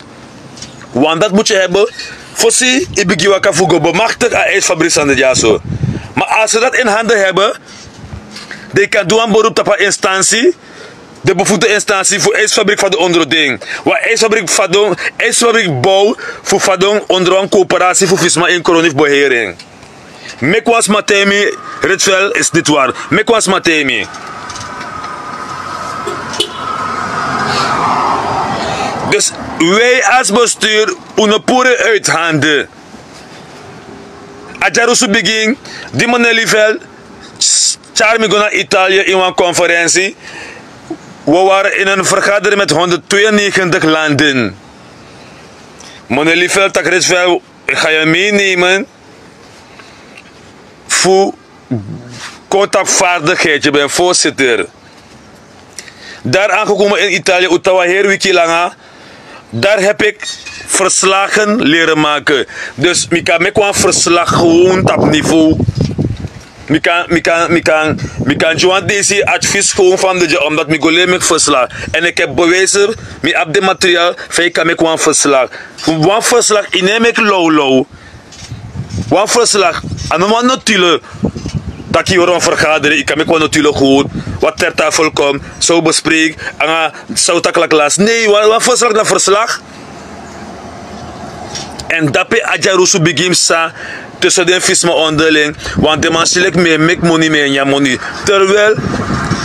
Want dat moet je hebben. Fossi, ik begin wat voor bemachtigd aan ijsfabrikant dit jaar zo. Maar als ze dat in handen hebben, die kan doen een beroep op een instantie. De bevoegde instantie voor ijsfabriek van de onderding. Waar ijsfabriek bouw voor vadong onder een coöperatie voor visma in Koroni behering. Mekwas Matemi, Ritsveld is niet waar. Mekwas Matemi. Dus wij als bestuur een pure uithanden. Adjarusu begin, die meneer Lieveld, Charmi go naar Italië in een conferentie. We waren in een vergadering met 192 landen. Meneer Lieveld, tak Ritsveld, ik ga je meenemen voor contactvaardigheid. Je bent voorzitter. Daar aangekomen in Italië, Ottawa, Herwiki Langa. Daar heb ik verslagen leren maken. Dus ik kan verslag gewoon op niveau. Ik kan Johan deze advies gewoon van de omdat ik alleen met verslag. En ik heb bewezen, met op de materiaal, van ik kan een verslag. Een verslag, ik neem ik low. Een verslag, en een man natuurlijk. dat je een vergadering, ik kan me gewoon natuurlijk goed, wat ter tafel komt, zo bespreken, en zo takkelijk las. Nee, wat verslag naar verslag? En dat is Adjarusu begin sa tussen de visma onderling, want de man select mee make money mee en ja money. Terwijl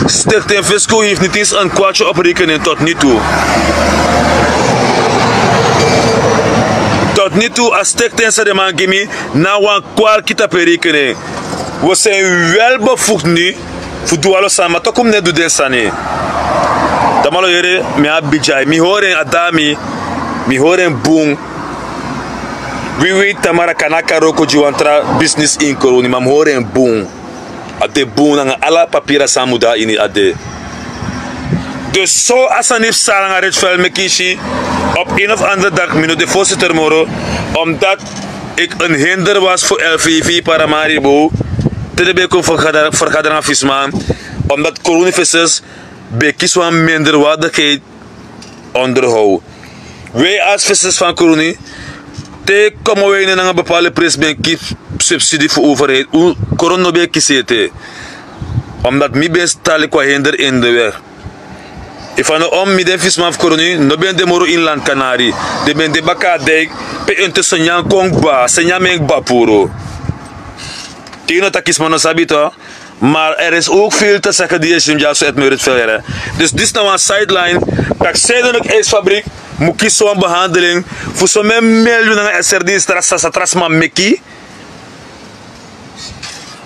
Stichting Fisco heeft niet eens een kwartje op rekening tot nu toe. Tot nu toe, als Stichting ze de man gimme, nou een kwartje per rekening. We zijn wel bevoegd nu, voor dualo samen, maar toch kom net doen dit sani. Dat malo jere, me abijai, mi horen adami, mi horen boom. Wie weet tamara kanaka roko jiwantra business in koroni, maar horen boom. Ade boom, en alle papieren samuda in ade. Dus zo als een niet sarang aan het veld me kies op een of andere dag, minuut de voorzitter moro, omdat ik een hinder was voor LVV Paramaribo, te de vergadering aan visma, omdat coronavissers bekis van minderwaardigheid onderhouden. Wij als vissers van corona, te komen wij in een bepaalde prijs bij een subsidie voor overheid, hoe corona bekisete, omdat mij ben stalen qua hinder in de weg. If I know midden visma of corona, no ben de moro inland Canari, de ben de bakadijk, pe inte sonyan kongba, sonyan mek bapuro. Tino takis mano sabito, maar er is ook veel te zeggen die is in uit Merit Velere. Dus dit is nou een sideline, dat zeiden ook ijsfabriek, moet kies zo'n behandeling, voor zo'n miljoenen SRD strasma meki.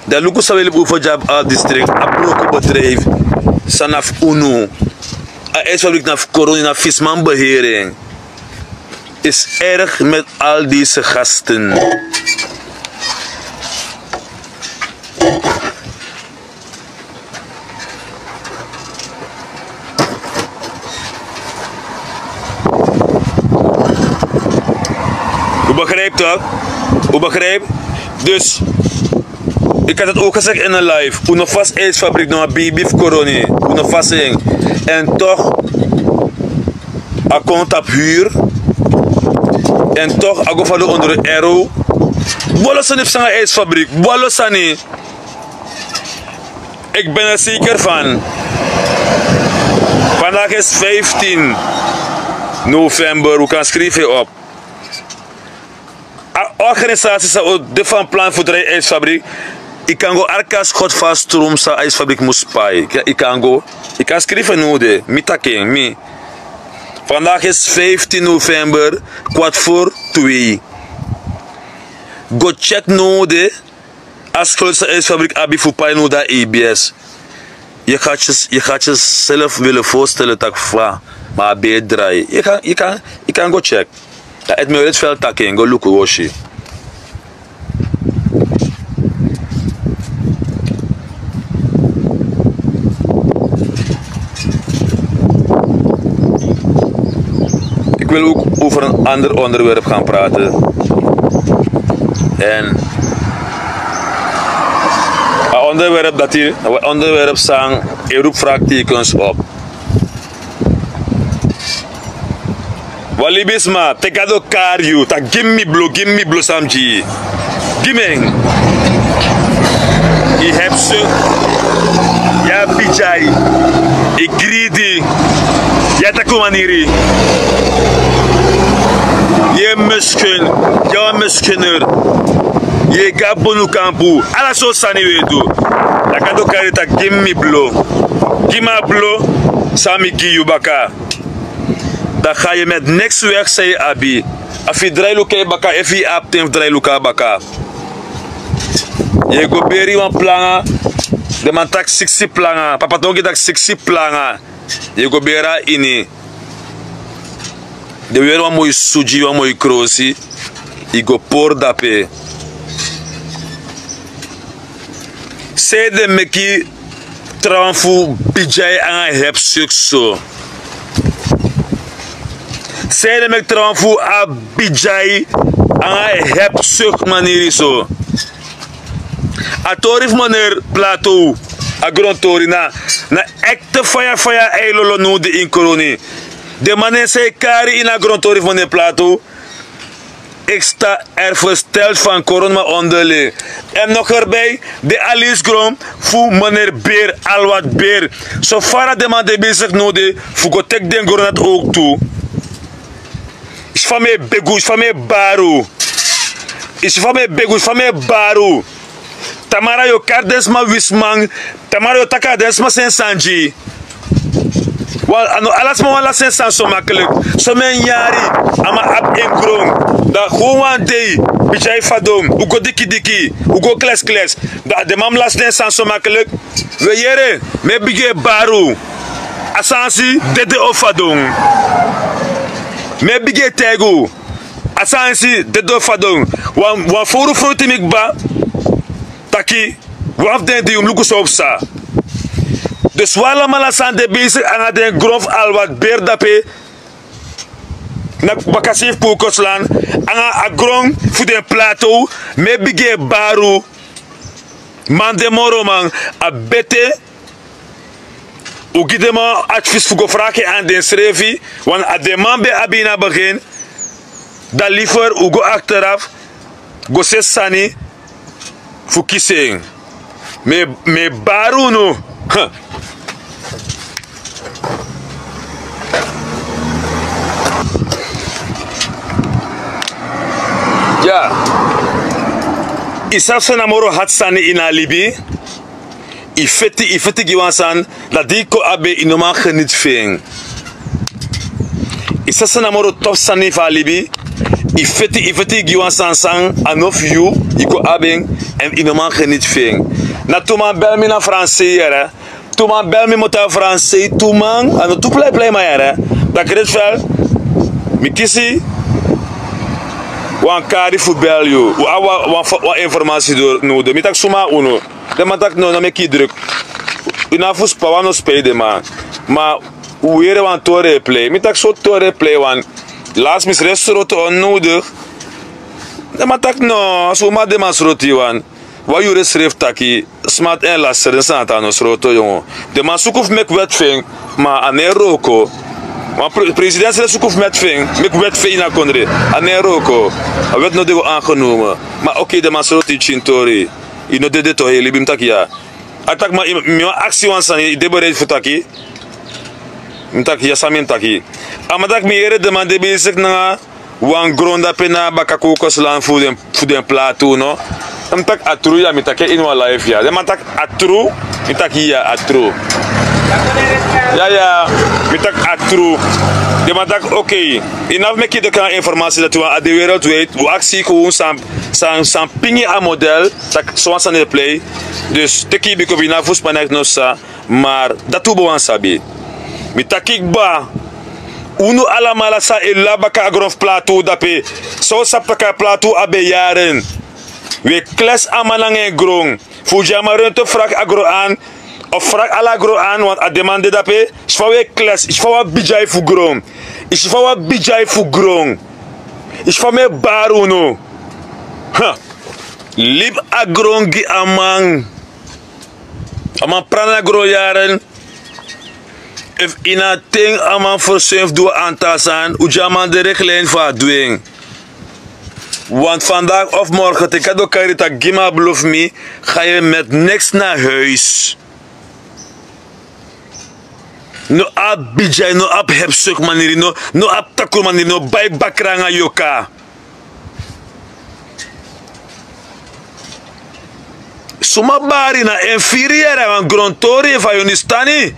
De luku sabeli voor job al district, abroken bedrijf, sanaf UNO. Ijsfabriek naar corona, naar vismanbeheering, is erg met al deze gasten. U begrijpt toch? U begrijpt? Dus, ik had het ook gezegd in een live. U nog vast ijsfabriek, nog een baby of corona. U nog vast in. En toch, ik komt op huur. En toch, ik ga onder de euro. Wat is er een ijsfabriek? Wat is er niet? Ik ben er zeker van. Vandaag is 15 november. We kan schrijven op. De organisatie zou dit van plan voor de ijsfabriek. Ik kan go arkas godvast stroom sa ijsfabriek moest pay. Ik kan schrijven nu de. Mitaking, mi. Vandaag is 15 november, 1:45. Go check nu de. Als grootste ijsfabriek abi voor pay nu dat EBS. Je gaat jezelf willen voorstellen dat ik maar bij draai. Je kan go check. Het Merit Veld taking, go look washi. Ik wil ook over een ander onderwerp gaan praten. En een onderwerp sang, je roept vraagtekens op. Walibisma, tekado karyu, ta gimme blow samji. Gimme. Je hebt ze, ja bijai, je greedy, ja takumaniri. Je misken, ja miskener, je gabonu kampu, ala so sani wedu. Takado karyu ta gimme blow, sami giyu baka. Dan ga je met niks weg, zei Abi. Als je draai luka baka, if je aptem draai luka baka. Je go beri wan planga, de man tak 60 planga, papa tongi tak 60 planga. Je go bera ini. De weer wan mooi suji, wan mooi krosi. Je go por dape. Zij de meki tranfu bijay aan heb sukso. Zij de mek tranfu a bijay aan heb suk manier zo. A torif maner plateau a grondtori na ekte faya eilolo no de in koroni. De manen say kari in a grondtori van de plateau. Ik sta er versteld van corona onderling. En nog erbij, de Alice Grom voor meneer Beer, Alwat Beer. Zo far de man de bezig nodig, voor go tek den corona ook toe. Is van mij begu, is van mij baru. Is van mij begu, is van mij baru. Tamara yo kardesma wismang, Tamara yo taka desma sen sanji. Alas man wala sen san so makkelijk. So men yari ama ab en grong. Da gewoon day bijay fadom. Ugo diki diki, ugo kles kles. Da de mam las sen san so makkelijk. We yere me bige baru. Asansi dede o fadom. Me bige tegu. Asansi dede o fadom. Wan foru frutimik ba. Taki waf den di luku so opsa. Dus wala malasan de bezig aan den grof al wat beer dape na bakasif pukoslan aan a grong voor den plateau me bige baru man de moro man a bete u gidema advies voor gevraagje aan den schrevi want a de man be abina begin da liever u go achteraf go sani voor kissing me baru no huh. Ja, isaf se namoro hatsani ina Libi. Ifeti giwansan la diko abe inoma geniet ving. Isaf se namoro top sani va Libi. Ifeti giwansan sang anof you iko abing en inoma geniet ving. Na tuma bel mi na Fransai yere. Tuma bel mi mota Fransai tuman ano tu play ma yere. Da kret fel mi kisi wan kari fu bel yo wa informatie door nodig mi tak suma uno de man tak no me ki druk ina fu spa wan no spede ma uere wan tore play mi tak so tore play wan last mis restaurant on nodig de man tak no suma de mas roti wan wa yure schrift taki smart en laser santa no sroto yo de man sukuf mek wet fing ma aneroko maar president is ook met ving, met wet ving na kondre, aneroko, hij werd nog de aangenomen, maar oké de masroti chintori, je nog de toch je bim takia, atak maar mijn actie was aan je debereid voor taki, takia samen taki, amadak meer de man de bezig na wan gronda pena bakakokos land voor den plateau no, tak atru ya mitake in wa life ya, de man tak atru, mitakia atru. Ja, met dat atru. De man dacht, oké, inaf met je de informatie dat we aan de wereld weten, we actie gewoon zijn pinge aan model, dat zoals aan de play. Dus teki biko bina fuspanek nosa, maar dat doe we aan sabi. Met dat kikba, uno alamala sa elabaka agrof plateau dape, zo sapaka plateau abe jaren. We kles amalang en grong, fujamaren te vraag agro aan. Of vraag alla gro aan, want a demande dape, is van we klas, is van wat bijay voor grong. Is van wat bijay voor grong. Is van me baru no. Lib a grongi amang. Amang prana gro jaren. If ina ting amang versuif doe aantasan, ujaman de richtlijn van dwing. Want vandaag of morgen, te kado karita gima beloof me, ga je met niks naar huis. No ap bijay, no ap hebsuk maniri, no ap takul maniri, no bay bakranga yoka. Suma bari na inferiere van grontori van Yonistani.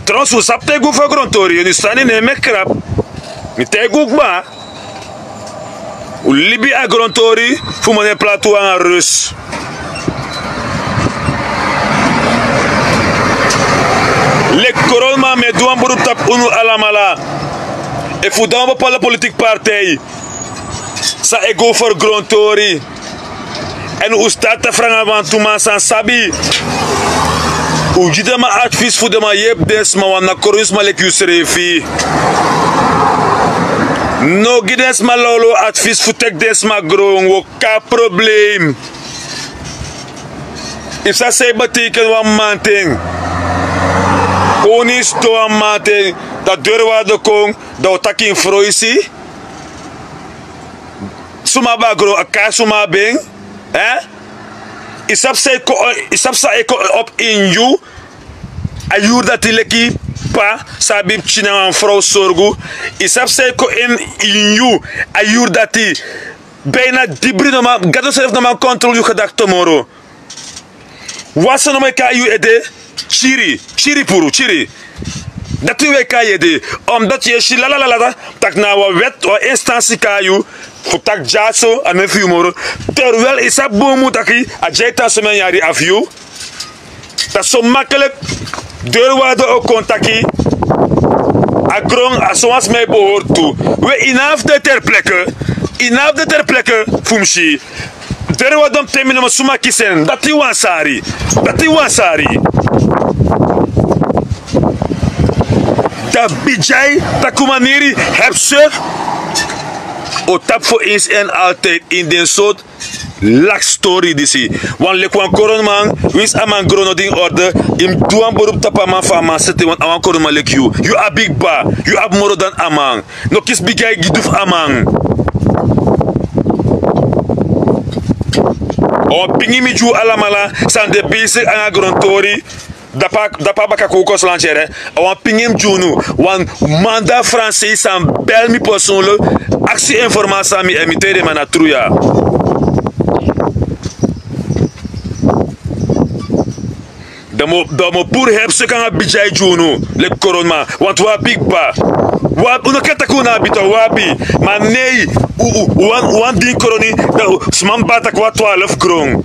Trouwens, hoe sap tegu van grontori? Yonistani ne me krap. Mi tegu ba. U libi a grontori, fu mane plateau aan Rus. Le corona me doan beroep tap unu alamala. E fu dan bepaalde politiek partij. Sa ego voor grontori. En u staat te vragen van Tuma San Sabi. U giet ma advies voor de ma jeb des ma wan na korus ma lek yusrefi. No gides ma lolo advies voor tek des ma grong wo ka probleem. If sa say betekent wan manting. Konis to een mating dat deurwaarde kon dat takin froisi. Suma bagro aka suma bing. Isap sa eko op in you. Ayur dat leki pa sabib china een vrouw sorgu. Isap sa eko in you. Ayur dat bijna dibri no ma gado self no ma control you gedacht tomorrow. Wasa no ma ka you ede chiri puru chiri. Dat u ka ede omdat je shilalalala tak na wa wet wa instantie ka you tak jaso en me moro terwijl isap bomu taki a jeta semen yari af you. Dat zo makkelijk deurwaarde ook contactie. Agrong zoals mij behoort toe. We inaf de ter plekke fumshi. Deurwaarde om te minima suma kisen. Dat die wansari. Dat bijay takumaniri heb ze. O tap voor eens en altijd in den soort lak story disi. Want lekwan koron man, wins aman grono ding orde, im duan borup tapa man fa man sete want aman koron man lek you. You a big ba, you have more than aman. No kis bigay giduf aman. O pingi mi ju alamala san de basic anga grontori. Dapa baka kokos lanchere. O pingim junu, wan manda français san bel mi persoonlijk. Actie informatie mi emitere man atruya. Damo pour heb se kan bijay juno le koronma want wa big ba wa uno kata kuna bito wabi man nei wan din koroni da sman bata kwa 12 grong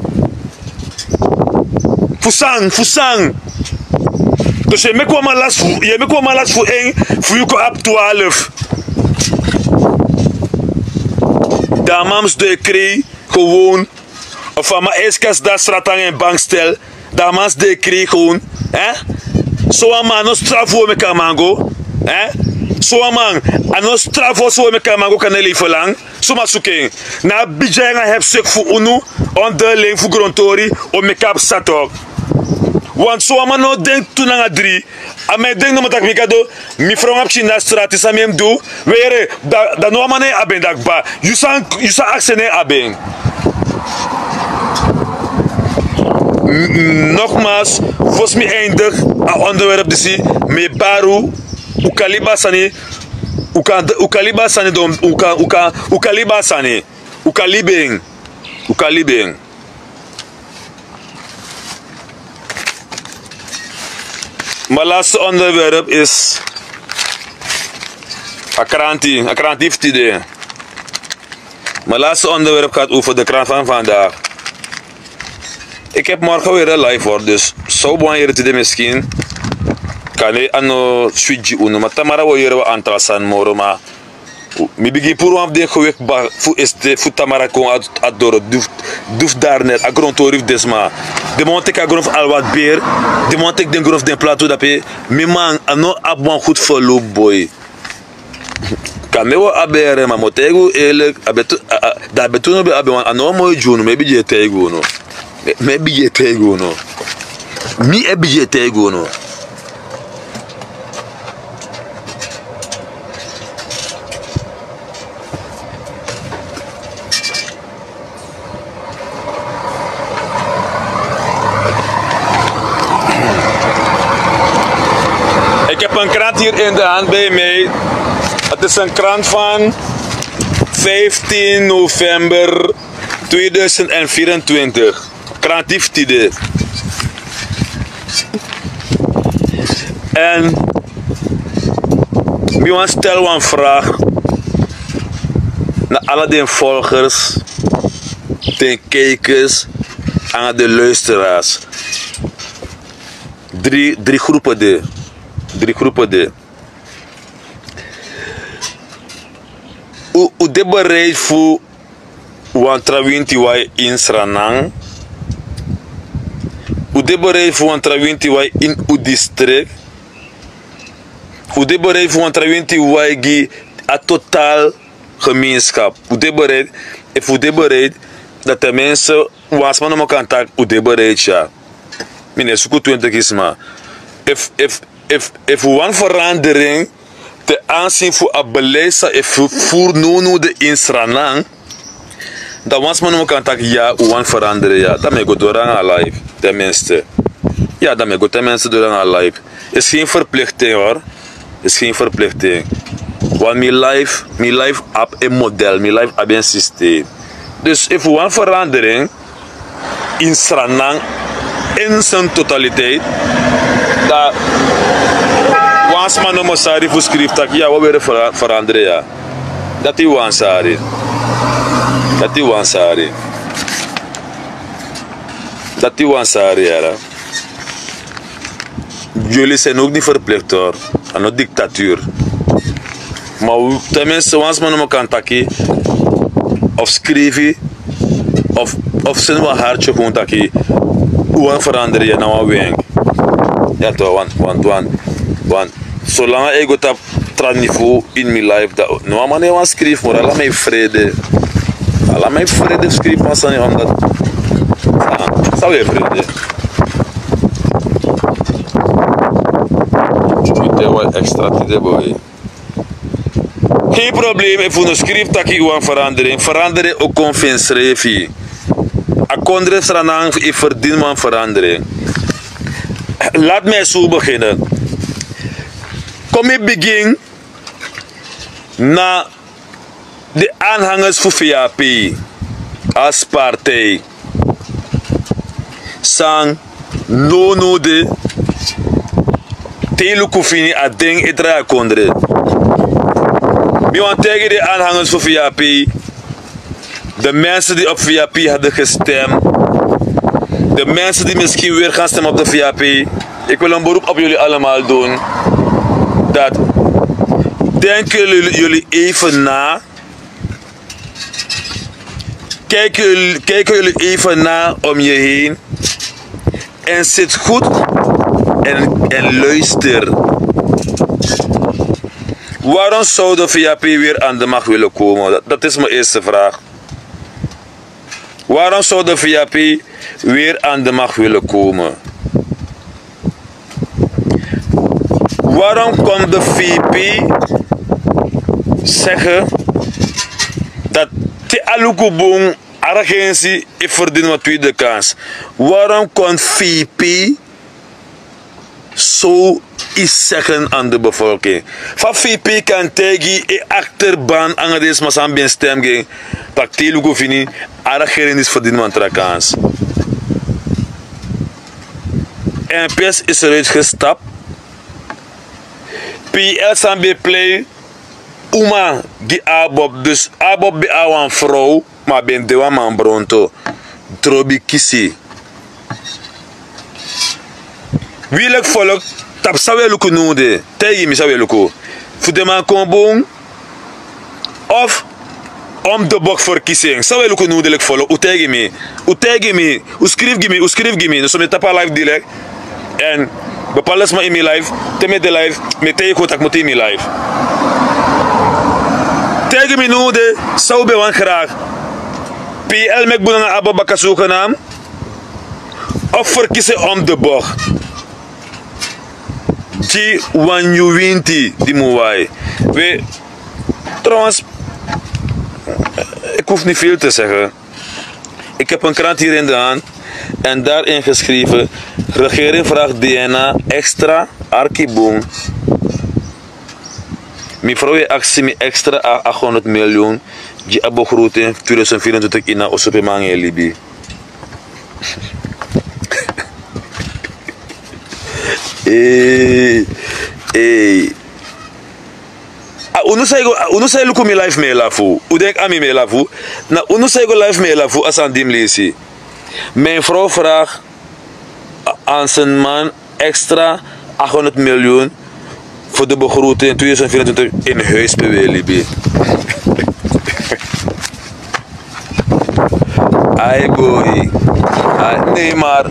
fusang dus je me kwam las voor 1 voor je ko op 12 da mams de kri gewoon of ama eskas da stratang en bankstel. Damas de kri gewoon, so a man no strafo me kamango, so a man no strafo so me kamango kaneli verlang, so ma suking. Na bijanga heb sek fu unu, onderling fu grontori, o me kap satok. Want so a man no denk tu nanga 3, a me denk no matak mikado, mi from up chin na strati sa miem do, were da no mane aben dakba, you san aksene aben. Nogmaals, volgens mij eindig aan onderwerp de zie met baru ukaliba sani ukaliba sani dom ukaliba sani ukalibeng. Mijn laatste onderwerp is akranti idee. Mijn laatste onderwerp gaat over de krant van vandaag. Ik heb morgen weer een live hoor, dus zo belangrijk het misschien. Kan ik aan switchen uno, maar tamara we hier aan trasan moro, maar mi bigi pour am de gewek ba fu este fu tamara kon adoro duf daar net agrontorif desma. De monte ka grof al wat beer, de monte ik den grof den plateau dape, mi man ano abwan goed verloop boy. Kan me wo abere ma motego ele abetu da betu no be abewan ano mo junu me bigi tego no. Me bije tego no. Mi e bije tego no. Ik heb een krant hier in de hand bij mij. Het is een krant van 15 november 2024. Creatief idee. En ik wil stellen een vraag naar alle de volgers, de kijkers en de luisteraars. Drie groepen de. U de bereid voor wantrawinti wai in Sranang. U de bereid voor wantrawinti wai in uw district. U de bereid voor wantrawinti wai gi a totaal gemeenschap. U de bereid dat de mensen wasman om contact. U de bereid ja. Mine suku 20 is maar. If one verandering te aanzien voor een beleid, if voor nu de in Sranang, Dat was maar nog kan tak ja, uwan veranderen ja. Dat me go door aan live, tenminste. Ja, dat me go tenminste door aan live. Is geen verplichting hoor. Is geen verplichting. Want mijn life op een model, mijn life op een systeem. Dus if we verandering in Sranang in zijn totaliteit, dat was maar nog sari voor schrift dat ja, we willen veranderen ja. Dat is wansari. Dat is wansari. Dat is wansari ja. Jullie zijn ook niet verplicht hoor, aan een dictatuur. Maar tenminste, als men hem kan takken, of schrijven, of zijn we hartje gewoon takken, hoe veranderen je nou een wenk? Ja toch, want zolang ik op dat niveau in mijn leven, dat nou maar niet wat schrijf, maar laat mij vrede. Laat mij vrede schrijven, maar zo niet omdat... Zou je vrede? Ik heb wat extra te boy. Geen probleem, if je schrijft dat je een verandering, veranderen ook kon vinden schrijven. Akondre Sranang, ik verdien een verandering. Laat mij zo beginnen. Kom ik begin naar de aanhangers van VAP als partij. Sang, no de Telu Kufini a ding etra Akondre. Ik want tegen de aanhangers van VAP, de mensen die op VAP hadden gestemd, de mensen die misschien weer gaan stemmen op de VAP, ik wil een beroep op jullie allemaal doen, dat denken jullie even na, kijken jullie even na om je heen en zit goed en luister. Waarom zou de VAP weer aan de macht willen komen? Dat is mijn eerste vraag. Waarom zou de VAP weer aan de macht willen komen? Waarom komt de VP zeggen dat te alukubung agentie ik verdien wat tweede kans? Waarom komt VP zo iets zeggen aan de bevolking? Van VP kan tegen een achterban aan deze masambien stem gaan. Dat telugu vini, arageren is verdienen van trakans. NPS is eruit gestapt. PL Sambe play. Uma die abob, dus abob bij een vrouw, maar ben de man bronto. Trobi kisi. Wie lek volk, tap sawe luku nude, tegen me sawe luku. Voor man kon of om de bok voor kissing. Sawe luku nude lek volk, u tegen me, u schrijf me, dus om je tapa live direct. En bepaalde maar in mijn live, te de live, met tegen contact met in mijn live. Tegen me nude, zou be wan graag. PL mek boenen aan Abba zogenaamd. Of verkiezen om de bocht. Die wanjuwinti die moewai. Trouwens, ik hoef niet veel te zeggen. Ik heb een krant hier in de hand en daarin geschreven: regering vraagt DNA extra arkiboom. Mevrouw je actie met extra 800 miljoen die abogroute 2024 in Osopemang in Libië. Uno say luku mi life me lafu. Udek ami me lafu. Na uno say go life me lafu as aan dim lesi. Mijn vrouw vraagt aan zijn man extra 800 miljoen voor de begroting in 2024 in huis bij Libië. Ai boy. Nee maar